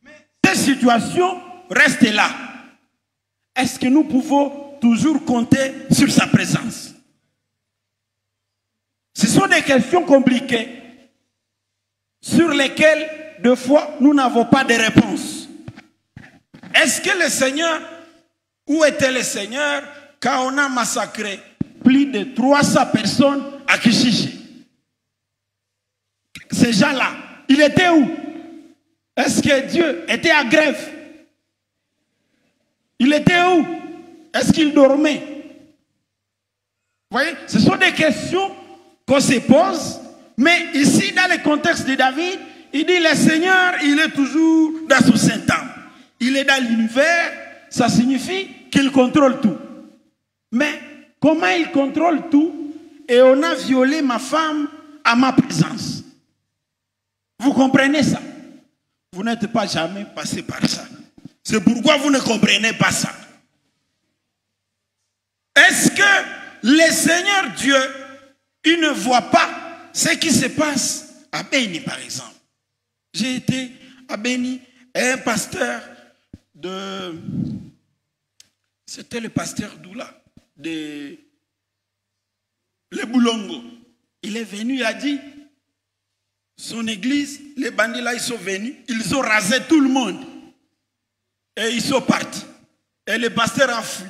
Mais cette situation reste là. Est-ce que nous pouvons toujours compter sur sa présence? Ce sont des questions compliquées sur lesquelles, deux fois, nous n'avons pas de réponse. Est-ce que le Seigneur, où était le Seigneur quand on a massacré plus de 300 personnes à Kishishi? Ces gens-là, il était où? Est-ce que Dieu était à grève? Il était où? Est-ce qu'il dormait? Vous voyez, ce sont des questions qu'on se pose, mais ici, dans le contexte de David, il dit le Seigneur, il est toujours dans son saint temple. Il est dans l'univers, ça signifie qu'il contrôle tout. Mais comment il contrôle tout et on a violé ma femme à ma présence? Vous comprenez ça? Vous n'êtes pas jamais passé par ça. C'est pourquoi vous ne comprenez pas ça. Est-ce que le Seigneur Dieu, il ne voit pas ce qui se passe à Béni, par exemple? J'ai été à Béni, un pasteur de... C'était le pasteur d'Oula, de Le Boulongo. Il est venu, il a dit, son église, les bandits là, ils sont venus, ils ont rasé tout le monde. Et ils sont partis. Et le pasteur a fui.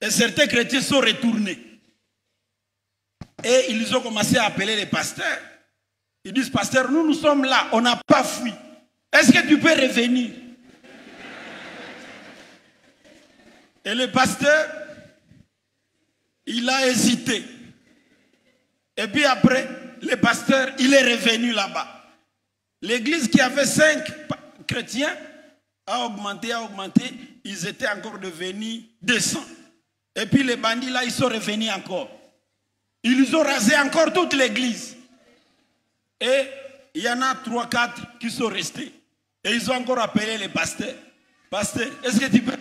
Et certains chrétiens sont retournés. Et ils ont commencé à appeler les pasteurs. Ils disent, pasteur, nous sommes là, on n'a pas fui. Est-ce que tu peux revenir? Et le pasteur, il a hésité. Et puis après, le pasteur, il est revenu là-bas. L'église qui avait 5 chrétiens a augmenté. Ils étaient encore devenus 200. Et puis les bandits là, ils sont revenus encore. Ils ont rasé encore toute l'église. Et il y en a 3-4 qui sont restés. Et ils ont encore appelé les pasteurs. Pasteur, est-ce que tu peux...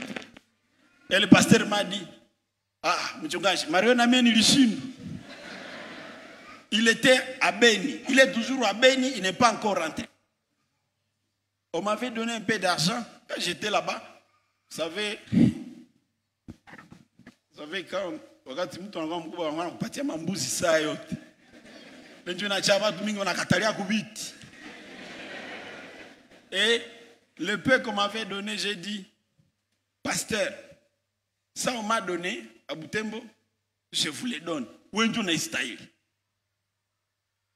Et le pasteur m'a dit, il était à Béni. Il est toujours à Béni, il n'est pas encore rentré. On m'avait donné un peu d'argent quand j'étais là-bas. Vous savez quand wakati mtu anakuwa anakupatia mambuzi saa yote. Ndio na chava watu mingi wanakatalia kubiti. Et le peu qu'on m'avait donné, j'ai dit, pasteur, ça on m'a donné à Butembo, je vous le donne.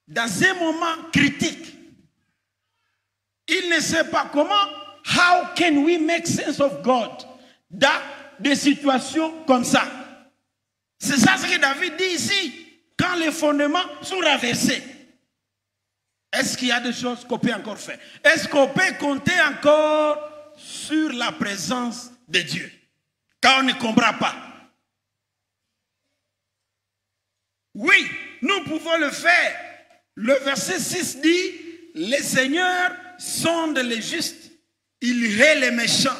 Dans un moment critique, il ne sait pas comment, how can we make sense of God dans des situations comme ça. C'est ça ce que David dit ici, quand les fondements sont renversés. Est-ce qu'il y a des choses qu'on peut encore faire? Est-ce qu'on peut compter encore sur la présence de Dieu quand on ne comprend pas? Oui, nous pouvons le faire. Le verset 6 dit, les seigneurs sondent les justes, il hait les méchants.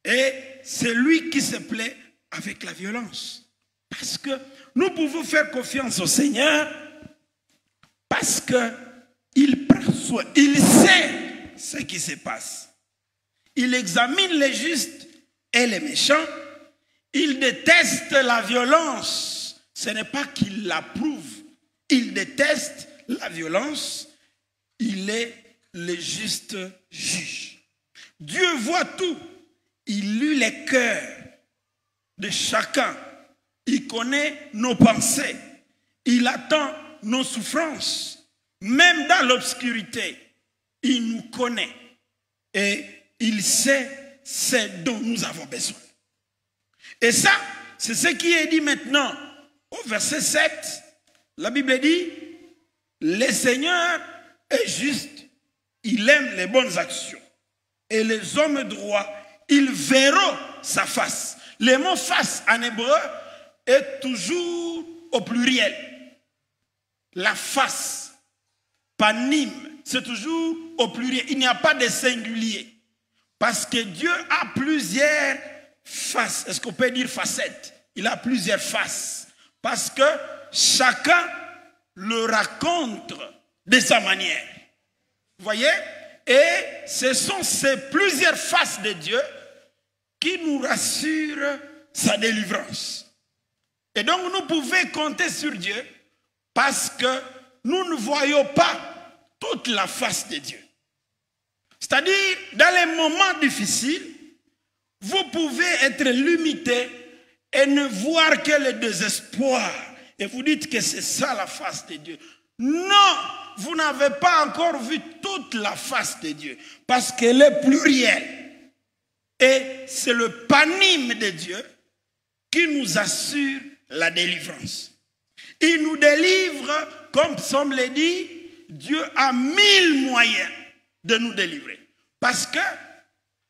Et c'est lui qui se plaît avec la violence. Parce que nous pouvons faire confiance au Seigneur parce qu'il prend soin, il sait ce qui se passe. Il examine les justes et les méchants. Il déteste la violence. Ce n'est pas qu'il l'approuve. Il déteste la violence. Il est le juste juge. Dieu voit tout. Il lit les cœurs de chacun. Il connaît nos pensées. Il attend nos souffrances. Même dans l'obscurité, il nous connaît. Et il sait ce dont nous avons besoin. Et ça, c'est ce qui est dit maintenant au verset 7. La Bible dit, le Seigneur est juste. Il aime les bonnes actions. Et les hommes droits, ils verront sa face. Le mot face en hébreu est toujours au pluriel. La face, panim, c'est toujours au pluriel. Il n'y a pas de singulier. Parce que Dieu a plusieurs faces. Est-ce qu'on peut dire facettes? Il a plusieurs faces. Parce que chacun le raconte de sa manière. Vous voyez? Et ce sont ces plusieurs faces de Dieu qui nous rassurent sa délivrance. Et donc nous pouvons compter sur Dieu parce que nous ne voyons pas toute la face de Dieu. C'est-à-dire, dans les moments difficiles, vous pouvez être limité et ne voir que le désespoir. Et vous dites que c'est ça la face de Dieu. Non, vous n'avez pas encore vu toute la face de Dieu parce qu'elle est plurielle. Et c'est le panime de Dieu qui nous assure la délivrance. Il nous délivre, comme Psaume le dit, Dieu a 1000 moyens de nous délivrer. Parce que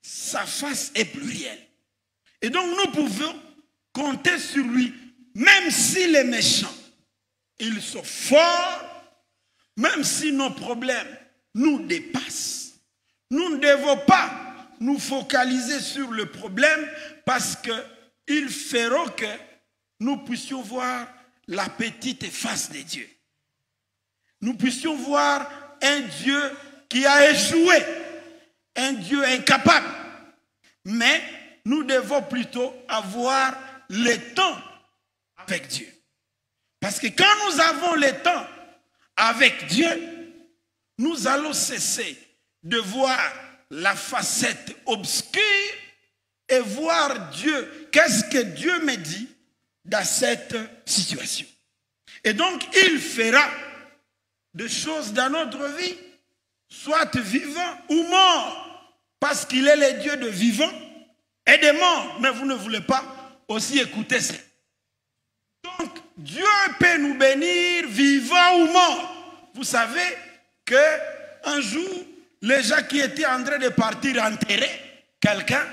sa face est plurielle. Et donc nous pouvons compter sur lui, même si les méchants, ils sont forts, même si nos problèmes nous dépassent. Nous ne devons pas nous focaliser sur le problème parce qu'ils feront que nous puissions voir la petite face de Dieu. Nous puissions voir un Dieu qui a échoué, un Dieu incapable. Mais nous devons plutôt avoir le temps avec Dieu. Parce que quand nous avons le temps avec Dieu, nous allons cesser de voir la facette obscure et voir Dieu. Qu'est-ce que Dieu me dit dans cette situation? Et donc, il fera des choses dans notre vie, soit vivant ou mort, parce qu'il est le Dieu de vivants et de morts. Mais vous ne voulez pas aussi écouter ça. Donc, Dieu peut nous bénir vivants ou morts. Vous savez qu'un jour, les gens qui étaient en train de partir enterrer quelqu'un,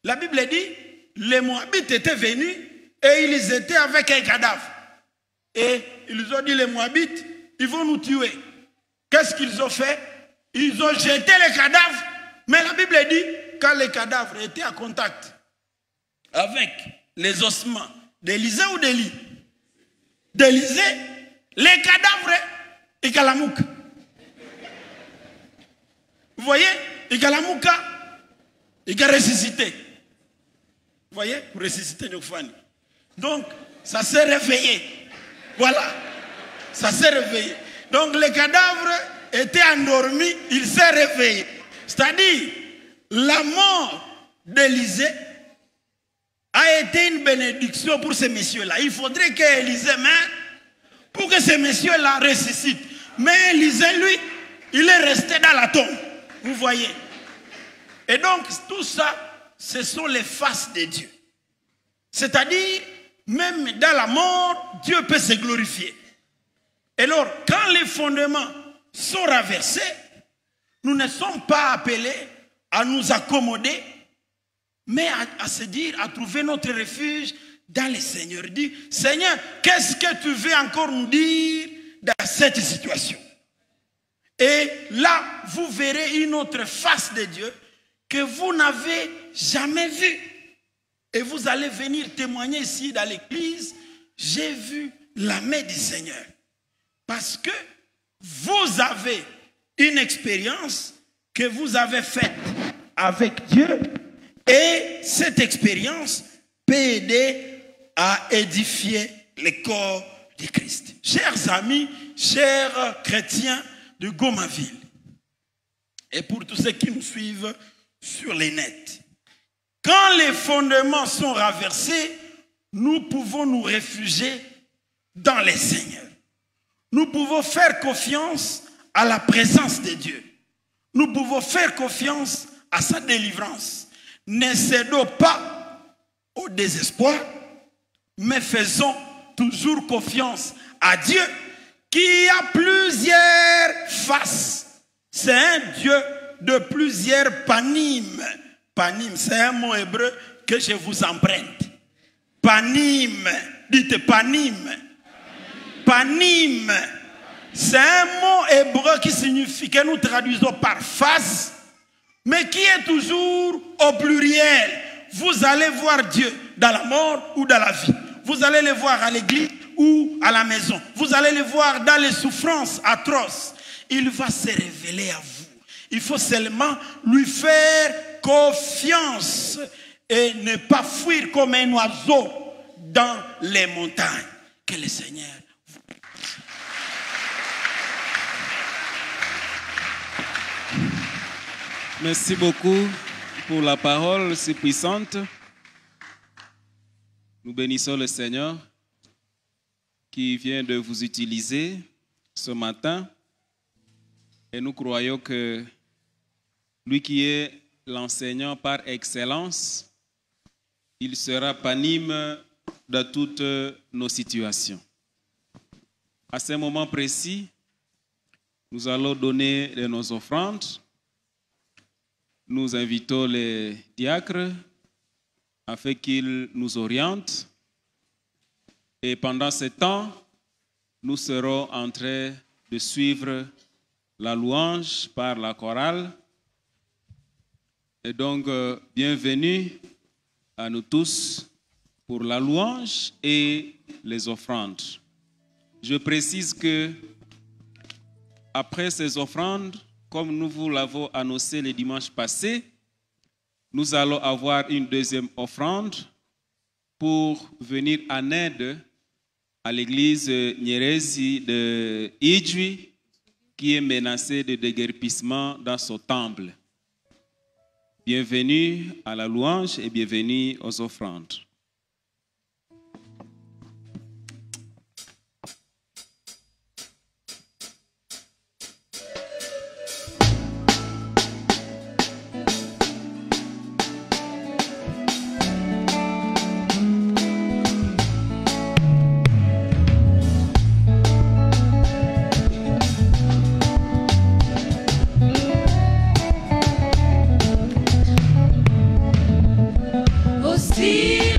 la Bible dit, les Moabites étaient venus et ils étaient avec un cadavre. Et ils ont dit, les Moabites, ils vont nous tuer. Qu'est-ce qu'ils ont fait? Ils ont jeté les cadavres. Mais la Bible dit, quand les cadavres étaient en contact avec les ossements d'Élisée ou d'Élie, d'Élisée, les cadavres, et Kalamouka. Vous voyez, et Kalamouka, il a ressuscité. Vous voyez, pour ressusciter nos familles. Donc, ça s'est réveillé. Voilà, ça s'est réveillé. Donc, les cadavres étaient endormis, il s'est réveillé. C'est-à-dire, la mort d'Élisée a été une bénédiction pour ces messieurs-là. Il faudrait qu'Élisée meure pour que ces messieurs-là ressuscitent. Mais Élisée, lui, il est resté dans la tombe. Vous voyez. Et donc, tout ça, ce sont les faces de Dieu. C'est-à-dire, même dans la mort, Dieu peut se glorifier. Et alors, quand les fondements sont renversés, nous ne sommes pas appelés à nous accommoder, mais à se dire, à trouver notre refuge dans le Seigneur. Dit, Seigneur, qu'est-ce que tu veux encore nous dire dans cette situation? Et là, vous verrez une autre face de Dieu que vous n'avez jamais vue. Et vous allez venir témoigner ici dans l'église, j'ai vu la main du Seigneur. Parce que vous avez une expérience que vous avez faite avec Dieu. Et cette expérience peut aider à édifier le corps de Christ. Chers amis, chers chrétiens de Gomaville, et pour tous ceux qui nous suivent sur les nets, quand les fondements sont renversés, nous pouvons nous réfugier dans les Seigneurs. Nous pouvons faire confiance à la présence de Dieu. Nous pouvons faire confiance à sa délivrance. Ne cédons pas au désespoir, mais faisons toujours confiance à Dieu qui a plusieurs faces. C'est un Dieu de plusieurs panim. Panim, c'est un mot hébreu que je vous emprunte. Panim, dites panim. Panim, c'est un mot hébreu qui signifie, que nous traduisons par face, mais qui est toujours au pluriel. Vous allez voir Dieu dans la mort ou dans la vie. Vous allez le voir à l'église ou à la maison. Vous allez le voir dans les souffrances atroces. Il va se révéler à vous. Il faut seulement lui faire confiance et ne pas fuir comme un oiseau dans les montagnes. Que le Seigneur vous bénisse. Merci beaucoup pour la parole si puissante. Nous bénissons le Seigneur qui vient de vous utiliser ce matin. Et nous croyons que lui qui est l'enseignant par excellence, il sera panime dans toutes nos situations. À ce moment précis, nous allons donner de nos offrandes. Nous invitons les diacres afin qu'ils nous orientent. Et pendant ce temps, nous serons en train de suivre la louange par la chorale. Et donc, bienvenue à nous tous pour la louange et les offrandes. Je précise que après ces offrandes, comme nous vous l'avons annoncé le dimanche passé, nous allons avoir une deuxième offrande pour venir en aide à l'église Nyerezi de Idjwi qui est menacée de déguerpissement dans son temple. Bienvenue à la louange et bienvenue aux offrandes. Aussi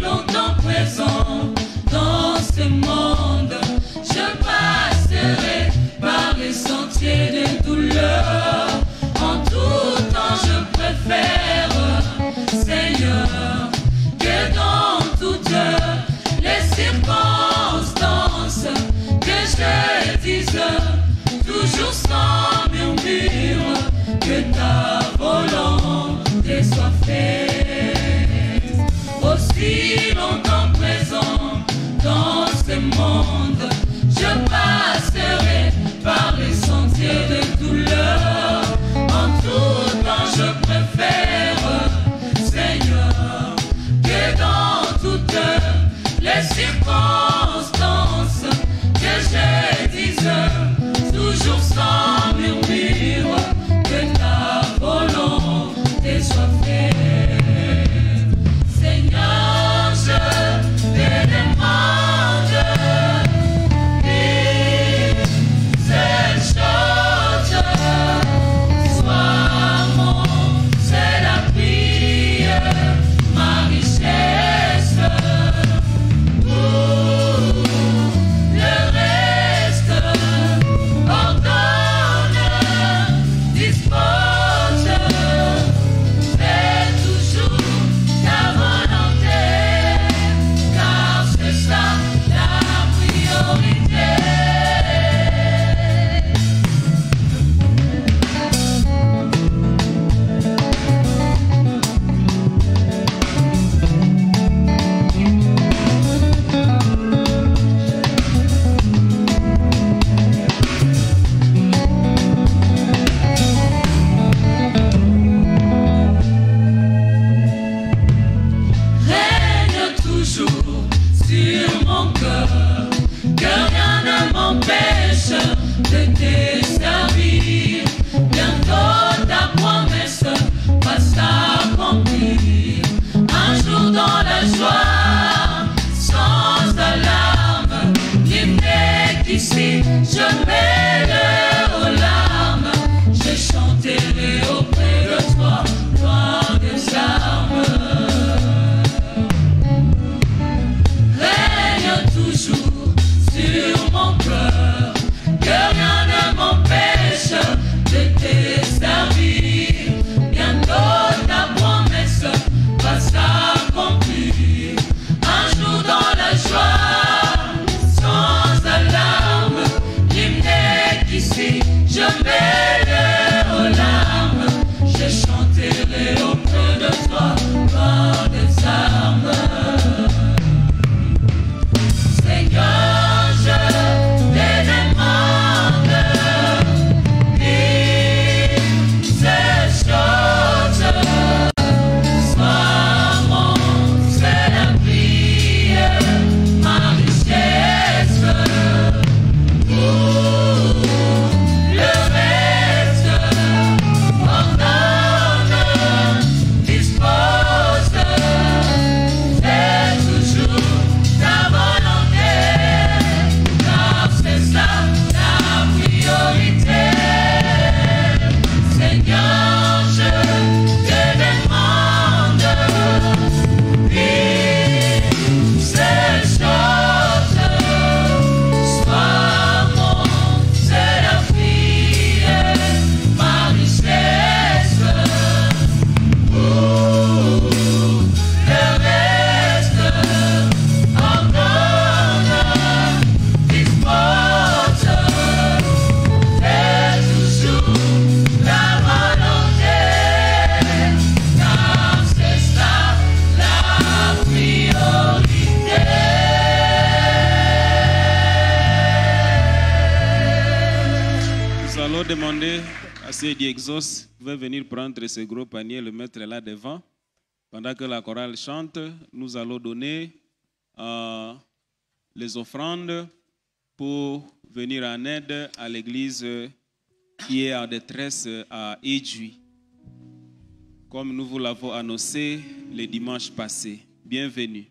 Assez d'Exos, vous pouvez venir prendre ce gros panier et le mettre là devant. Pendant que la chorale chante, nous allons donner les offrandes pour venir en aide à l'église qui est en détresse à Edui, comme nous vous l'avons annoncé le dimanche passé. Bienvenue.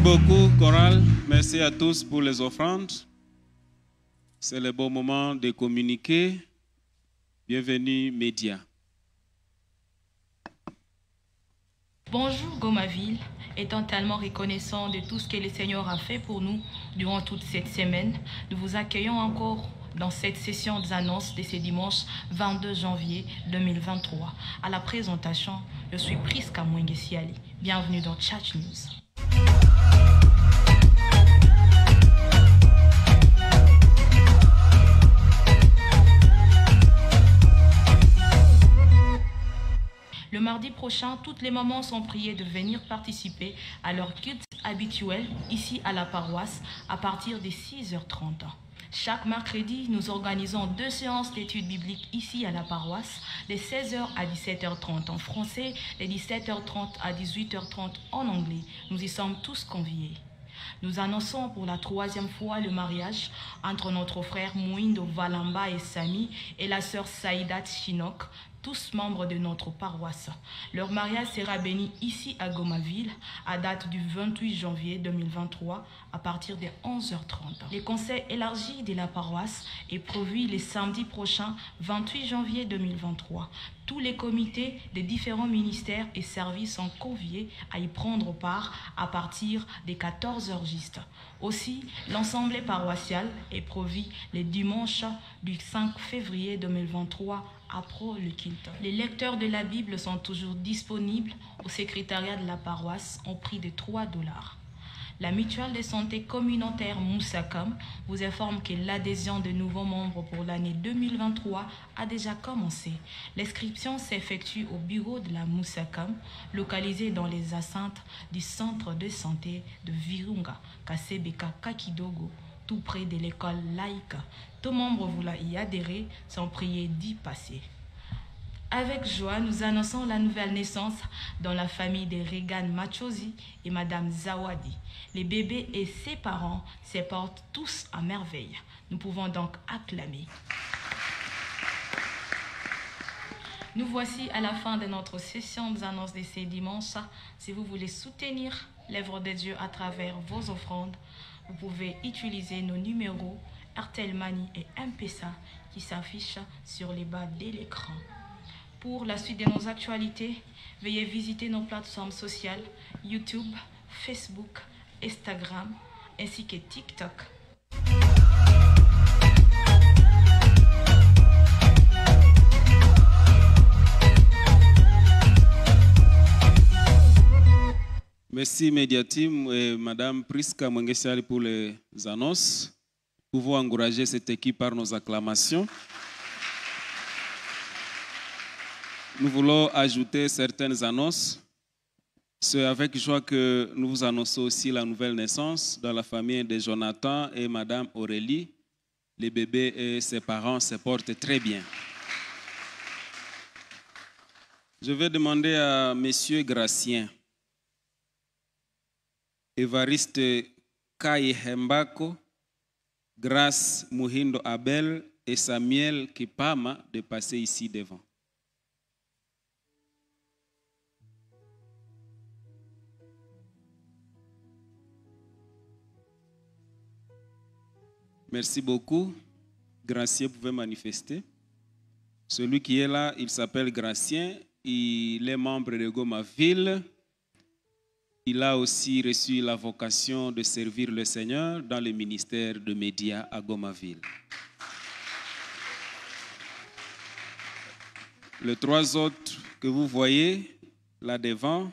beaucoup, chorale. Merci à tous pour les offrandes. C'est le bon moment de communiquer Bienvenue, médias. Bonjour Gomaville, étant tellement reconnaissant de tout ce que le Seigneur a fait pour nous durant toute cette semaine, nous vous accueillons encore dans cette session des annonces de ce dimanche 22 janvier 2023. À la présentation, je suis Priska Mwengesiali. Bienvenue dans Church News. Le mardi prochain, toutes les mamans sont priées de venir participer à leur culte habituel ici à la paroisse à partir de 6h30. Chaque mercredi, nous organisons 2 séances d'études bibliques ici à la paroisse, de 16h à 17h30 en français, de 17h30 à 18h30 en anglais. Nous y sommes tous conviés. Nous annonçons pour la 3e fois le mariage entre notre frère Mouindo Valamba et Sami et la sœur Saïdat Chinok, tous membres de notre paroisse. Leur mariage sera béni ici à Gomaville à date du 28 janvier 2023 à partir de 11h30. Le conseil élargi de la paroisse est prévu le samedi prochain 28 janvier 2023. Tous les comités des différents ministères et services sont conviés à y prendre part à partir des 14h juste. Aussi, l'Assemblée paroissiale est prévue le dimanche du 5 février 2023 après le culte. Les lecteurs de la Bible sont toujours disponibles au secrétariat de la paroisse au prix de 3 $. La mutuelle de santé communautaire Moussakam vous informe que l'adhésion de nouveaux membres pour l'année 2023 a déjà commencé. L'inscription s'effectue au bureau de la Moussakam, localisé dans les enceintes du centre de santé de Virunga, Kasebeka Kakidogo, tout près de l'école laïque. Tous membres voulant y adhérer sont priés d'y passer. Avec joie, nous annonçons la nouvelle naissance dans la famille de Regan Machosi et Madame Zawadi. Les bébés et ses parents se portent tous à merveille. Nous pouvons donc acclamer. Nous voici à la fin de notre session des annonces de ce dimanche. Si vous voulez soutenir l'œuvre de Dieu à travers vos offrandes, vous pouvez utiliser nos numéros RTL Money et M-Pesa qui s'affichent sur les bas de l'écran. Pour la suite de nos actualités, veuillez visiter nos plateformes sociales YouTube, Facebook, Instagram ainsi que TikTok. Merci Media Team et Madame Priska Mwengesiali pour les annonces. Nous pouvons encourager cette équipe par nos acclamations. Nous voulons ajouter certaines annonces. C'est avec joie que nous vous annonçons aussi la nouvelle naissance dans la famille de Jonathan et Madame Aurélie. Les bébés et ses parents se portent très bien. Je vais demander à Monsieur Gracien, Évariste Kaihembako, Grace Muhindo Abel et Samuel Kipama de passer ici devant. Merci beaucoup. Gracien, vous pouvez manifester. Celui qui est là, il s'appelle Gracien. Il est membre de Gomaville. Il a aussi reçu la vocation de servir le Seigneur dans le ministère de médias à Gomaville. Les 3 autres que vous voyez là devant,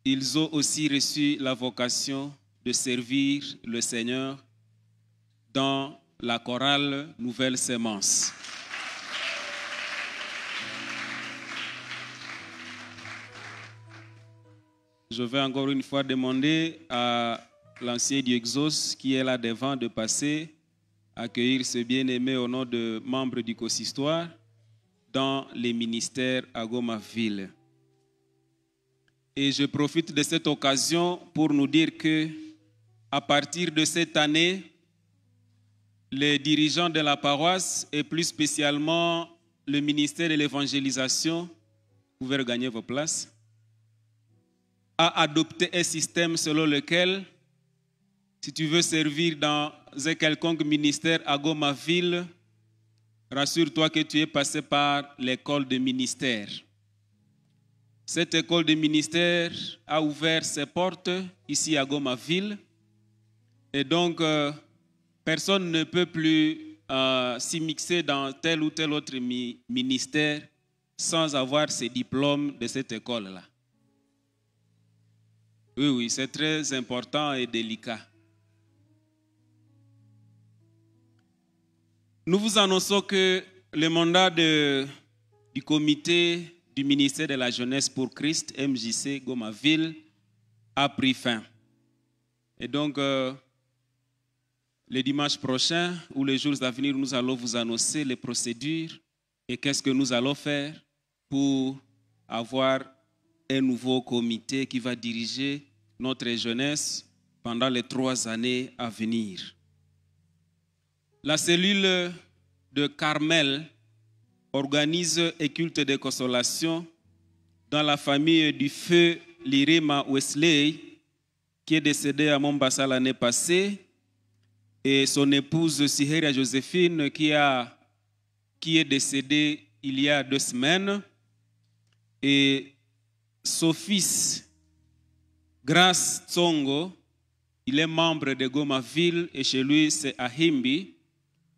ils ont aussi reçu la vocation de servir le Seigneur dans la chorale Nouvelle Sémence. Je vais encore une fois demander à l'ancien Diexos qui est là devant de passer, accueillir ce bien-aimé au nom de membres du consistoire dans les ministères à Gomaville. Et je profite de cette occasion pour nous dire que à partir de cette année, les dirigeants de la paroisse et plus spécialement le ministère de l'évangélisation, vous pouvez regagner vos places, a adopté un système selon lequel, si tu veux servir dans un quelconque ministère à Gomaville, rassure-toi que tu es passé par l'école de ministère. Cette école de ministère a ouvert ses portes ici à Goma-Ville. Et donc, personne ne peut plus s'immiscer dans tel ou tel autre ministère sans avoir ses diplômes de cette école-là. Oui, c'est très important et délicat. Nous vous annonçons que le mandat du comité du ministère de la Jeunesse pour Christ, MJC Goma-Ville, a pris fin. Et donc, le dimanche prochain ou les jours à venir, nous allons vous annoncer les procédures et qu'est-ce que nous allons faire pour avoir un nouveau comité qui va diriger notre jeunesse pendant les 3 années à venir. La cellule de Carmel organise un culte de consolation dans la famille du feu Lirima Wesley, qui est décédé à Mombasa l'année passée, et son épouse Siheria Joséphine, qui est décédée il y a 2 semaines, et son fils, Grace Tsongo, il est membre de Goma-Ville, et chez lui c'est à Himbi.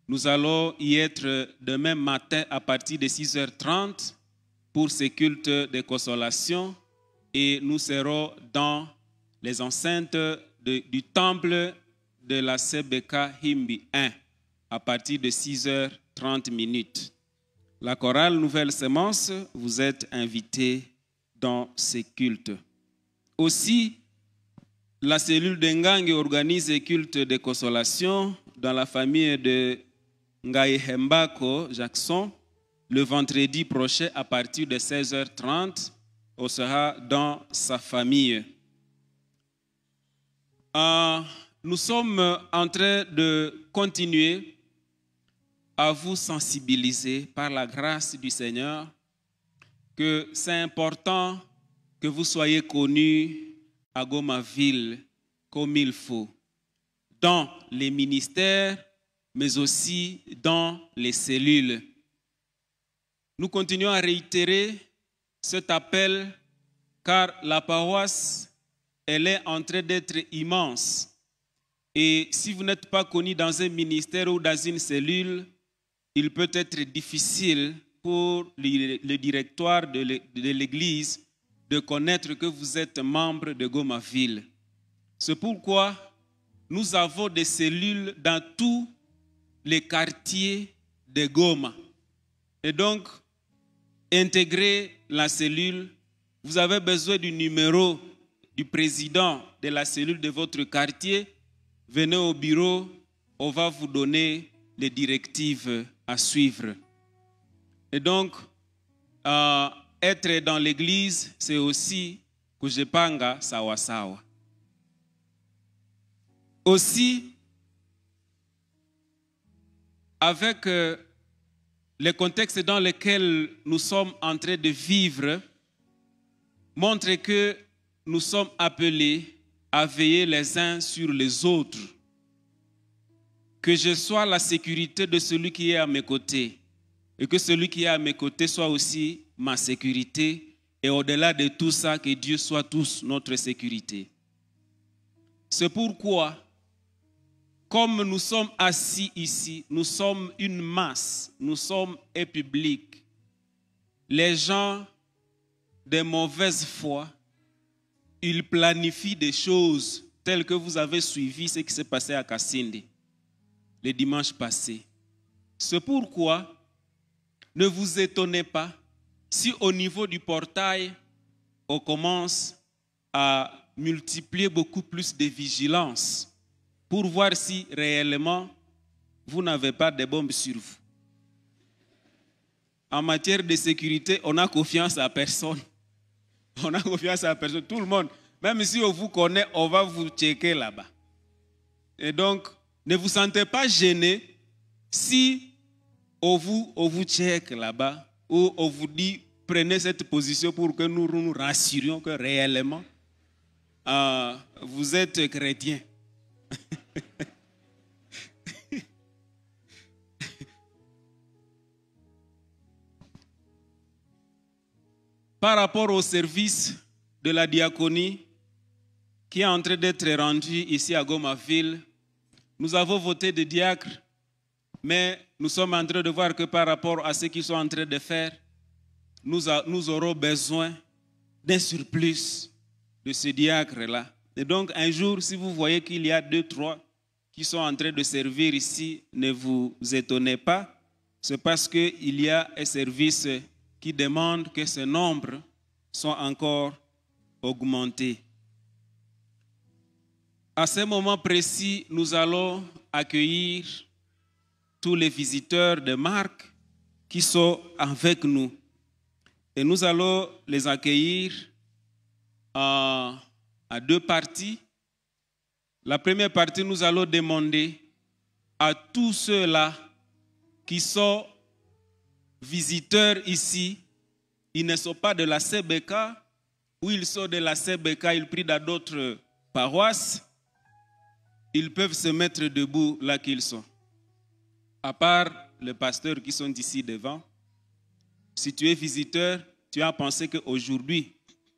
Nous allons y être demain matin à partir de 6h30 pour ce culte de consolation et nous serons dans les enceintes du temple de la CBK Himbi 1 à partir de 6h30. La chorale Nouvelle Semence, vous êtes invités dans ces cultes. Aussi, la cellule de Ngangue organise un culte de consolation dans la famille de Ngaï Hembako Jackson le vendredi prochain à partir de 16h30. On sera dans sa famille. Nous sommes en train de continuer à vous sensibiliser par la grâce du Seigneur que c'est important que vous soyez connus à Goma-Ville comme il faut, dans les ministères, mais aussi dans les cellules. Nous continuons à réitérer cet appel car la paroisse, elle est en train d'être immense. Et si vous n'êtes pas connu dans un ministère ou dans une cellule, il peut être difficile pour le directoire de l'Église de connaître que vous êtes membre de Goma-Ville. C'est pourquoi nous avons des cellules dans tous les quartiers de Goma. Et donc, intégrer la cellule, vous avez besoin du numéro du président de la cellule de votre quartier. Venez au bureau, on va vous donner les directives à suivre. Et donc, être dans l'église, c'est aussi kujipanga sawa sawa. Aussi, avec le contexte dans lequel nous sommes en train de vivre, montre que nous sommes appelés à veiller les uns sur les autres. Que je sois la sécurité de celui qui est à mes côtés et que celui qui est à mes côtés soit aussi ma sécurité et au-delà de tout ça, que Dieu soit tous notre sécurité. C'est pourquoi, comme nous sommes assis ici, nous sommes une masse, nous sommes un public. Les gens de mauvaise foi, ils planifient des choses telles que vous avez suivi ce qui s'est passé à Kassindi le dimanche passé. C'est pourquoi ne vous étonnez pas si au niveau du portail, on commence à multiplier beaucoup plus de vigilance pour voir si réellement vous n'avez pas de bombes sur vous. En matière de sécurité, on a confiance à personne. On a confiance à personne. Tout le monde, même si on vous connaît, on va vous checker là-bas. Et donc, ne vous sentez pas gêné si on vous check là-bas ou on vous dit prenez cette position pour que nous nous rassurions que réellement vous êtes chrétien. par rapport au service de la diaconie qui est en train d'être rendu ici à Goma-Ville, nous avons voté des diacres, mais nous sommes en train de voir que par rapport à ce qu'ils sont en train de faire, nous aurons besoin d'un surplus de ce diacre-là. Et donc, un jour, si vous voyez qu'il y a 2, 3 qui sont en train de servir ici, ne vous étonnez pas. C'est parce qu'il y a un service qui demande que ce nombre soit encore augmenté. À ce moment précis, nous allons accueillir tous les visiteurs de Marc qui sont avec nous. Et nous allons les accueillir à 2 parties. La première partie, nous allons demander à tous ceux-là qui sont visiteurs ici, ils ne sont pas de la CBK, ou ils sont de la CBK, ils prient dans d'autres paroisses, ils peuvent se mettre debout là qu'ils sont. À part les pasteurs qui sont ici devant, si tu es visiteur, tu as pensé qu'aujourd'hui,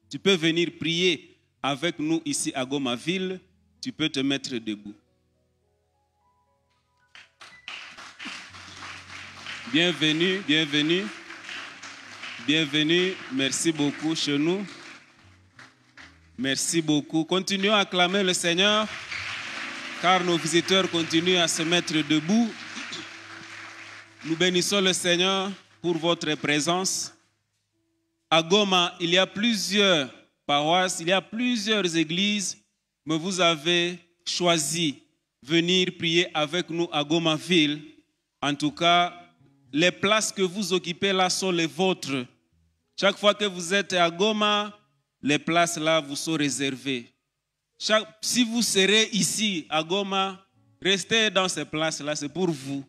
tu peux venir prier avec nous ici à Goma-Ville, tu peux te mettre debout. Bienvenue, bienvenue, bienvenue, merci beaucoup chez nous. Merci beaucoup. Continuons à acclamer le Seigneur, car nos visiteurs continuent à se mettre debout. Nous bénissons le Seigneur pour votre présence. À Goma, il y a plusieurs paroisses, il y a plusieurs églises, mais vous avez choisi de venir prier avec nous à Goma-Ville. En tout cas, les places que vous occupez là sont les vôtres. Chaque fois que vous êtes à Goma, les places là vous sont réservées. Si vous serez ici à Goma, restez dans ces places là, c'est pour vous.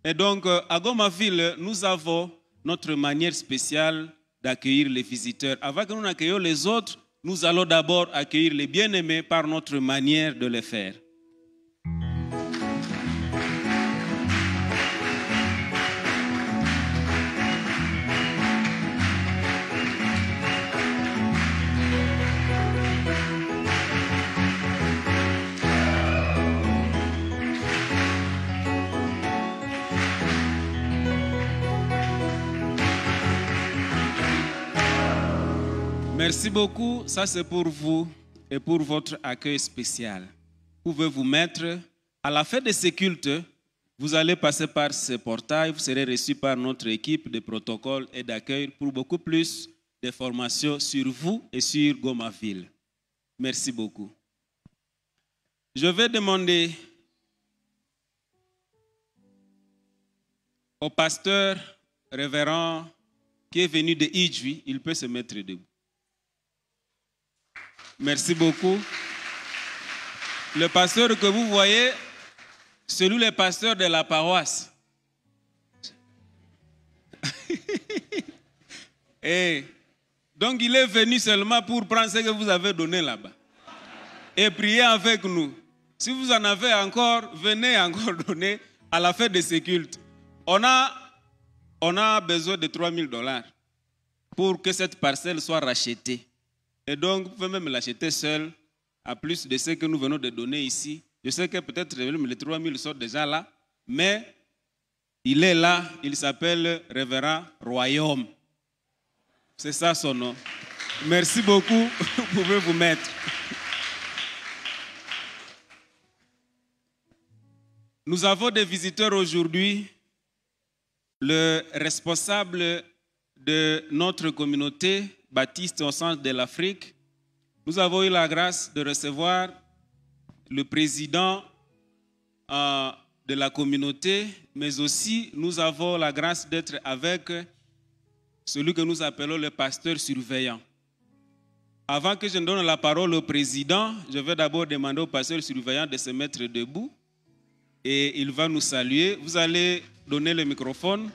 Et donc, à Goma-Ville, nous avons notre manière spéciale d'accueillir les visiteurs. Avant que nous n'accueillions les autres, nous allons d'abord accueillir les bien-aimés par notre manière de le faire. Merci beaucoup, ça c'est pour vous et pour votre accueil spécial. Vous pouvez vous mettre. À la fin de ce culte, vous allez passer par ce portail, vous serez reçu par notre équipe de protocole et d'accueil pour beaucoup plus d'informations sur vous et sur Goma-Ville. Merci beaucoup. Je vais demander au pasteur révérend qui est venu de Idjoui, il peut se mettre debout. Merci beaucoup. Le pasteur que vous voyez, c'est lui le pasteur de la paroisse. Et donc il est venu seulement pour prendre ce que vous avez donné là-bas et prier avec nous. Si vous en avez encore, venez encore donner à la fin de ce culte. On a besoin de $3,000 pour que cette parcelle soit rachetée. Et donc, vous pouvez même l'acheter seul, à plus de ce que nous venons de donner ici. Je sais que peut-être les 3 000 sont déjà là, mais il est là, il s'appelle Révérend Royaume. C'est ça son nom. Merci beaucoup, vous pouvez vous mettre. Nous avons des visiteurs aujourd'hui. Le responsable de notre communauté, Baptiste au centre de l'Afrique, nous avons eu la grâce de recevoir le président de la communauté, mais aussi nous avons la grâce d'être avec celui que nous appelons le pasteur surveillant. Avant que je ne donne la parole au président, je vais d'abord demander au pasteur surveillant de se mettre debout et il va nous saluer. Vous allez donner le microphone.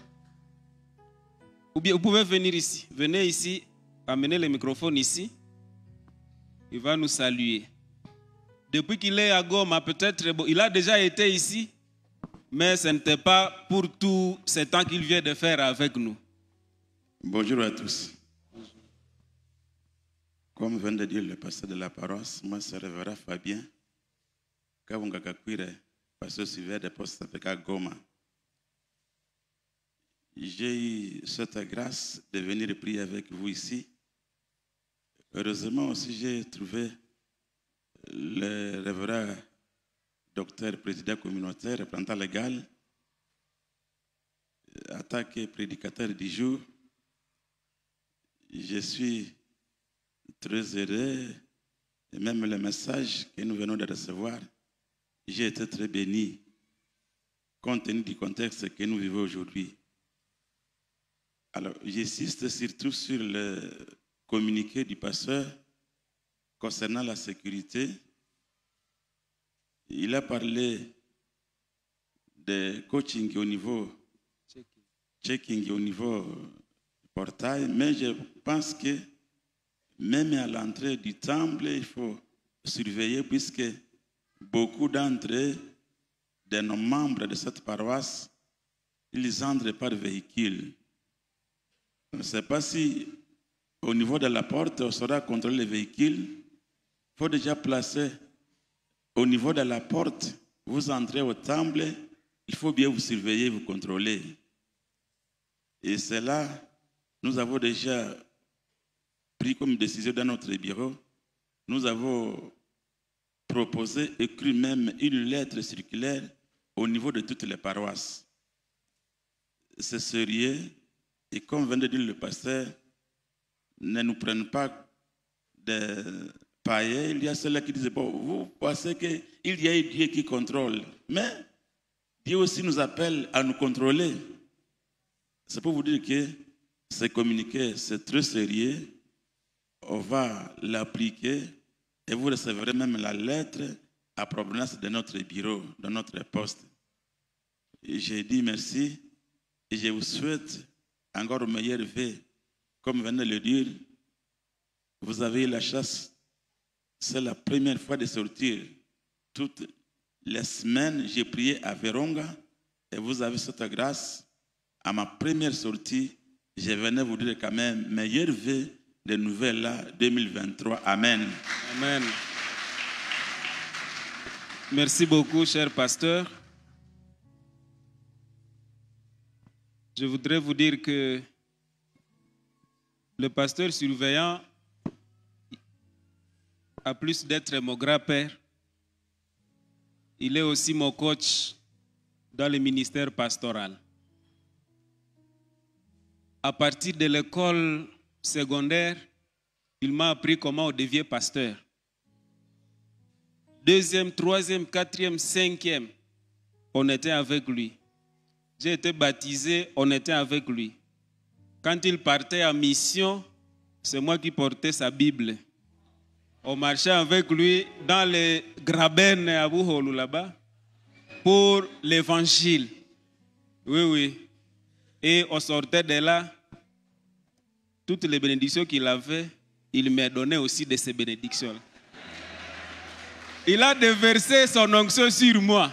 Ou bien vous pouvez venir ici. Venez ici. Amenez le microphone ici. Il va nous saluer. Depuis qu'il est à Goma, peut-être, il a déjà été ici, mais ce n'était pas pour tout ce temps qu'il vient de faire avec nous. Bonjour à tous. Comme vient de dire le pasteur de la paroisse, moi c'est le révérend Fabien, pasteur suiveur de poste à Goma. J'ai eu cette grâce de venir prier avec vous ici. Heureusement aussi, j'ai trouvé le révérend docteur président communautaire, représentant légal, attaqué prédicateur du jour. Je suis très heureux, et même le message que nous venons de recevoir, j'ai été très béni, compte tenu du contexte que nous vivons aujourd'hui. Alors, j'insiste surtout sur le communiqué du pasteur concernant la sécurité. Il a parlé de coaching au niveau, checking au niveau portail, mais je pense que même à l'entrée du temple, il faut surveiller puisque beaucoup d'entre eux, de nos membres de cette paroisse, ils entrent par véhicule. Je ne sais pas si au niveau de la porte, on saura contrôler les véhicules. Il faut déjà placer au niveau de la porte. Vous entrez au temple, il faut bien vous surveiller, vous contrôler. Et c'est là, nous avons déjà pris comme décision dans notre bureau. Nous avons proposé, écrit même une lettre circulaire au niveau de toutes les paroisses. C'est sérieux. Et comme vient de dire le pasteur, ne nous prennent pas de païens. Il y a ceux-là qui disent, bon, vous pensez qu'il y a Dieu qui contrôle. Mais Dieu aussi nous appelle à nous contrôler. C'est pour vous dire que ce communiqué, c'est très sérieux. On va l'appliquer et vous recevrez même la lettre à provenance de notre bureau, de notre poste. Et j'ai dit merci et je vous souhaite encore meilleur vœu. Comme venait de le dire, vous avez eu la chance, c'est la première fois de sortir. Toutes les semaines, j'ai prié à Virunga et vous avez cette grâce. À ma première sortie, je venais vous dire quand même meilleur vœu de nouvelles là 2023. Amen. Amen. Merci beaucoup, cher pasteur. Je voudrais vous dire que le pasteur surveillant, à plus d'être mon grand-père, il est aussi mon coach dans le ministère pastoral. À partir de l'école secondaire, il m'a appris comment on devient pasteur. 2e, 3e, 4e, 5e, on était avec lui. J'ai été baptisé, on était avec lui. Quand il partait en mission, c'est moi qui portais sa Bible. On marchait avec lui dans les Graben à Bouholou là-bas pour l'évangile. Oui, oui. Et on sortait de là. Toutes les bénédictions qu'il avait, il m'a donné aussi de ces bénédictions. Il a déversé son onction sur moi.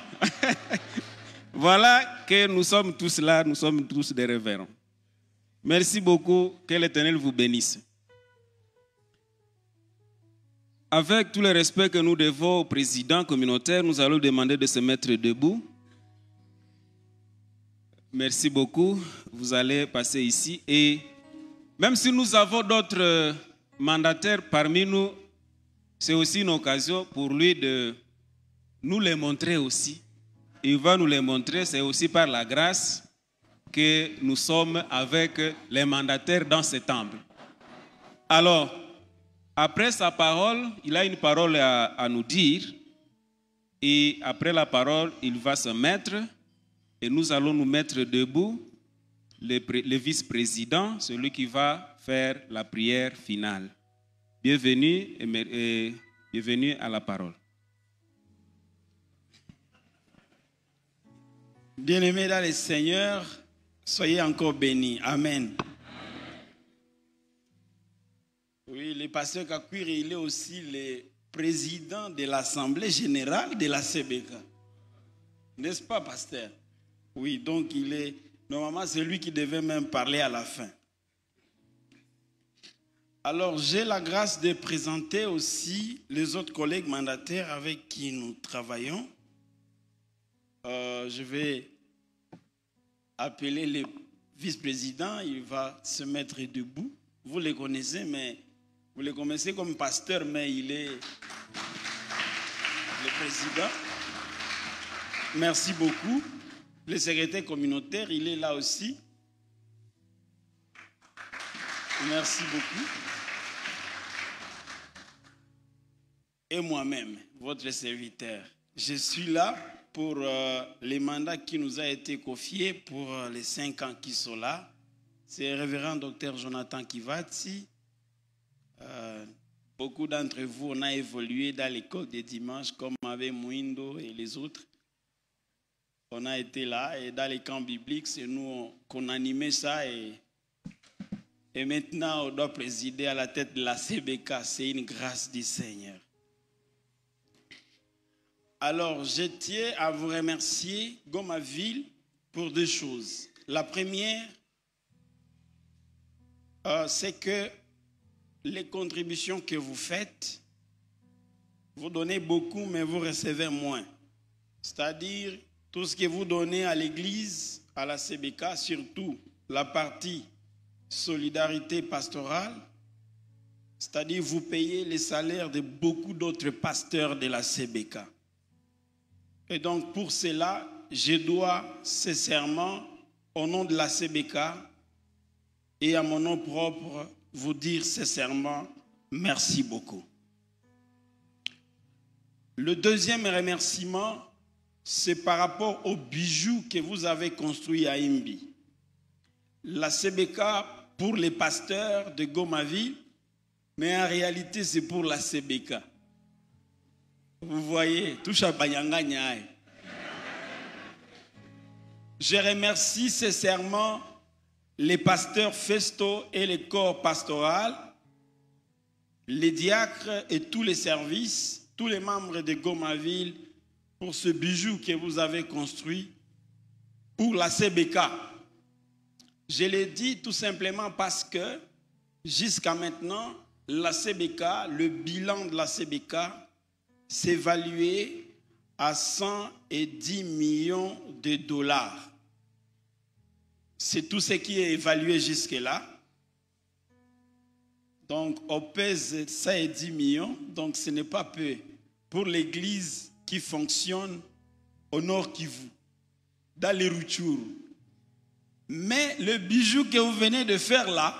Voilà que nous sommes tous là, nous sommes tous des révérends. Merci beaucoup, que l'Éternel vous bénisse. Avec tout le respect que nous devons au président communautaire, nous allons demander de se mettre debout. Merci beaucoup. Vous allez passer ici. Et même si nous avons d'autres mandataires parmi nous, c'est aussi une occasion pour lui de nous les montrer aussi. Il va nous les montrer, c'est aussi par la grâce que nous sommes avec les mandataires dans ce temple. Alors, après sa parole, il a une parole à nous dire. Et après la parole, il va se mettre et nous allons nous mettre debout. Le vice-président, celui qui va faire la prière finale. Bienvenue et bienvenue à la parole. Bien-aimés dans le Seigneur, soyez encore bénis. Amen. Oui, le pasteur Kakwiri, il est aussi le président de l'Assemblée générale de la CBK. N'est-ce pas, pasteur? Oui, donc il est... Normalement, c'est lui qui devait même parler à la fin. Alors, j'ai la grâce de présenter aussi les autres collègues mandataires avec qui nous travaillons. Je vais appeler le vice-président, il va se mettre debout. Vous les connaissez, mais vous les connaissez comme pasteur, mais il est le président. Merci beaucoup. Le secrétaire communautaire, il est là aussi. Merci beaucoup. Et moi-même, votre serviteur, je suis là pour les mandats qui nous a été confiés pour les 5 ans qui sont là. C'est le révérend docteur Jonathan Kivati. Beaucoup d'entre vous, on a évolué dans l'école des dimanches comme avec Mouindo et les autres. On a été là et dans les camps bibliques, c'est nous qu'on animait ça et maintenant on doit présider à la tête de la CBK. C'est une grâce du Seigneur. Alors, je tiens à vous remercier, Gomaville, pour 2 choses. La première, c'est que les contributions que vous faites, vous donnez beaucoup, mais vous recevez moins. C'est-à-dire, tout ce que vous donnez à l'église, à la CBK, surtout la partie solidarité pastorale, c'est-à-dire vous payez les salaires de beaucoup d'autres pasteurs de la CBK. Et donc, pour cela, je dois sincèrement, au nom de la CBK et à mon nom propre, vous dire sincèrement, merci beaucoup. Le deuxième remerciement, c'est par rapport aux bijoux que vous avez construits à Imbi. La CBK pour les pasteurs de Gomaville, mais en réalité, c'est pour la CBK. Vous voyez, tout ça bayanga. Je remercie sincèrement les pasteurs Festo et les corps pastoral, les diacres et tous les services, tous les membres de Gomaville pour ce bijou que vous avez construit pour la CBK. Je l'ai dit tout simplement parce que jusqu'à maintenant, la CBK, le bilan de la CBK, s'évaluait à 110 millions de dollars. C'est tout ce qui est évalué jusque-là. Donc, on pèse 110 millions, donc ce n'est pas peu pour l'église qui fonctionne au Nord Kivu, dans les Rutshuru. Mais le bijou que vous venez de faire là,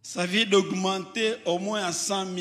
ça vient d'augmenter au moins à 100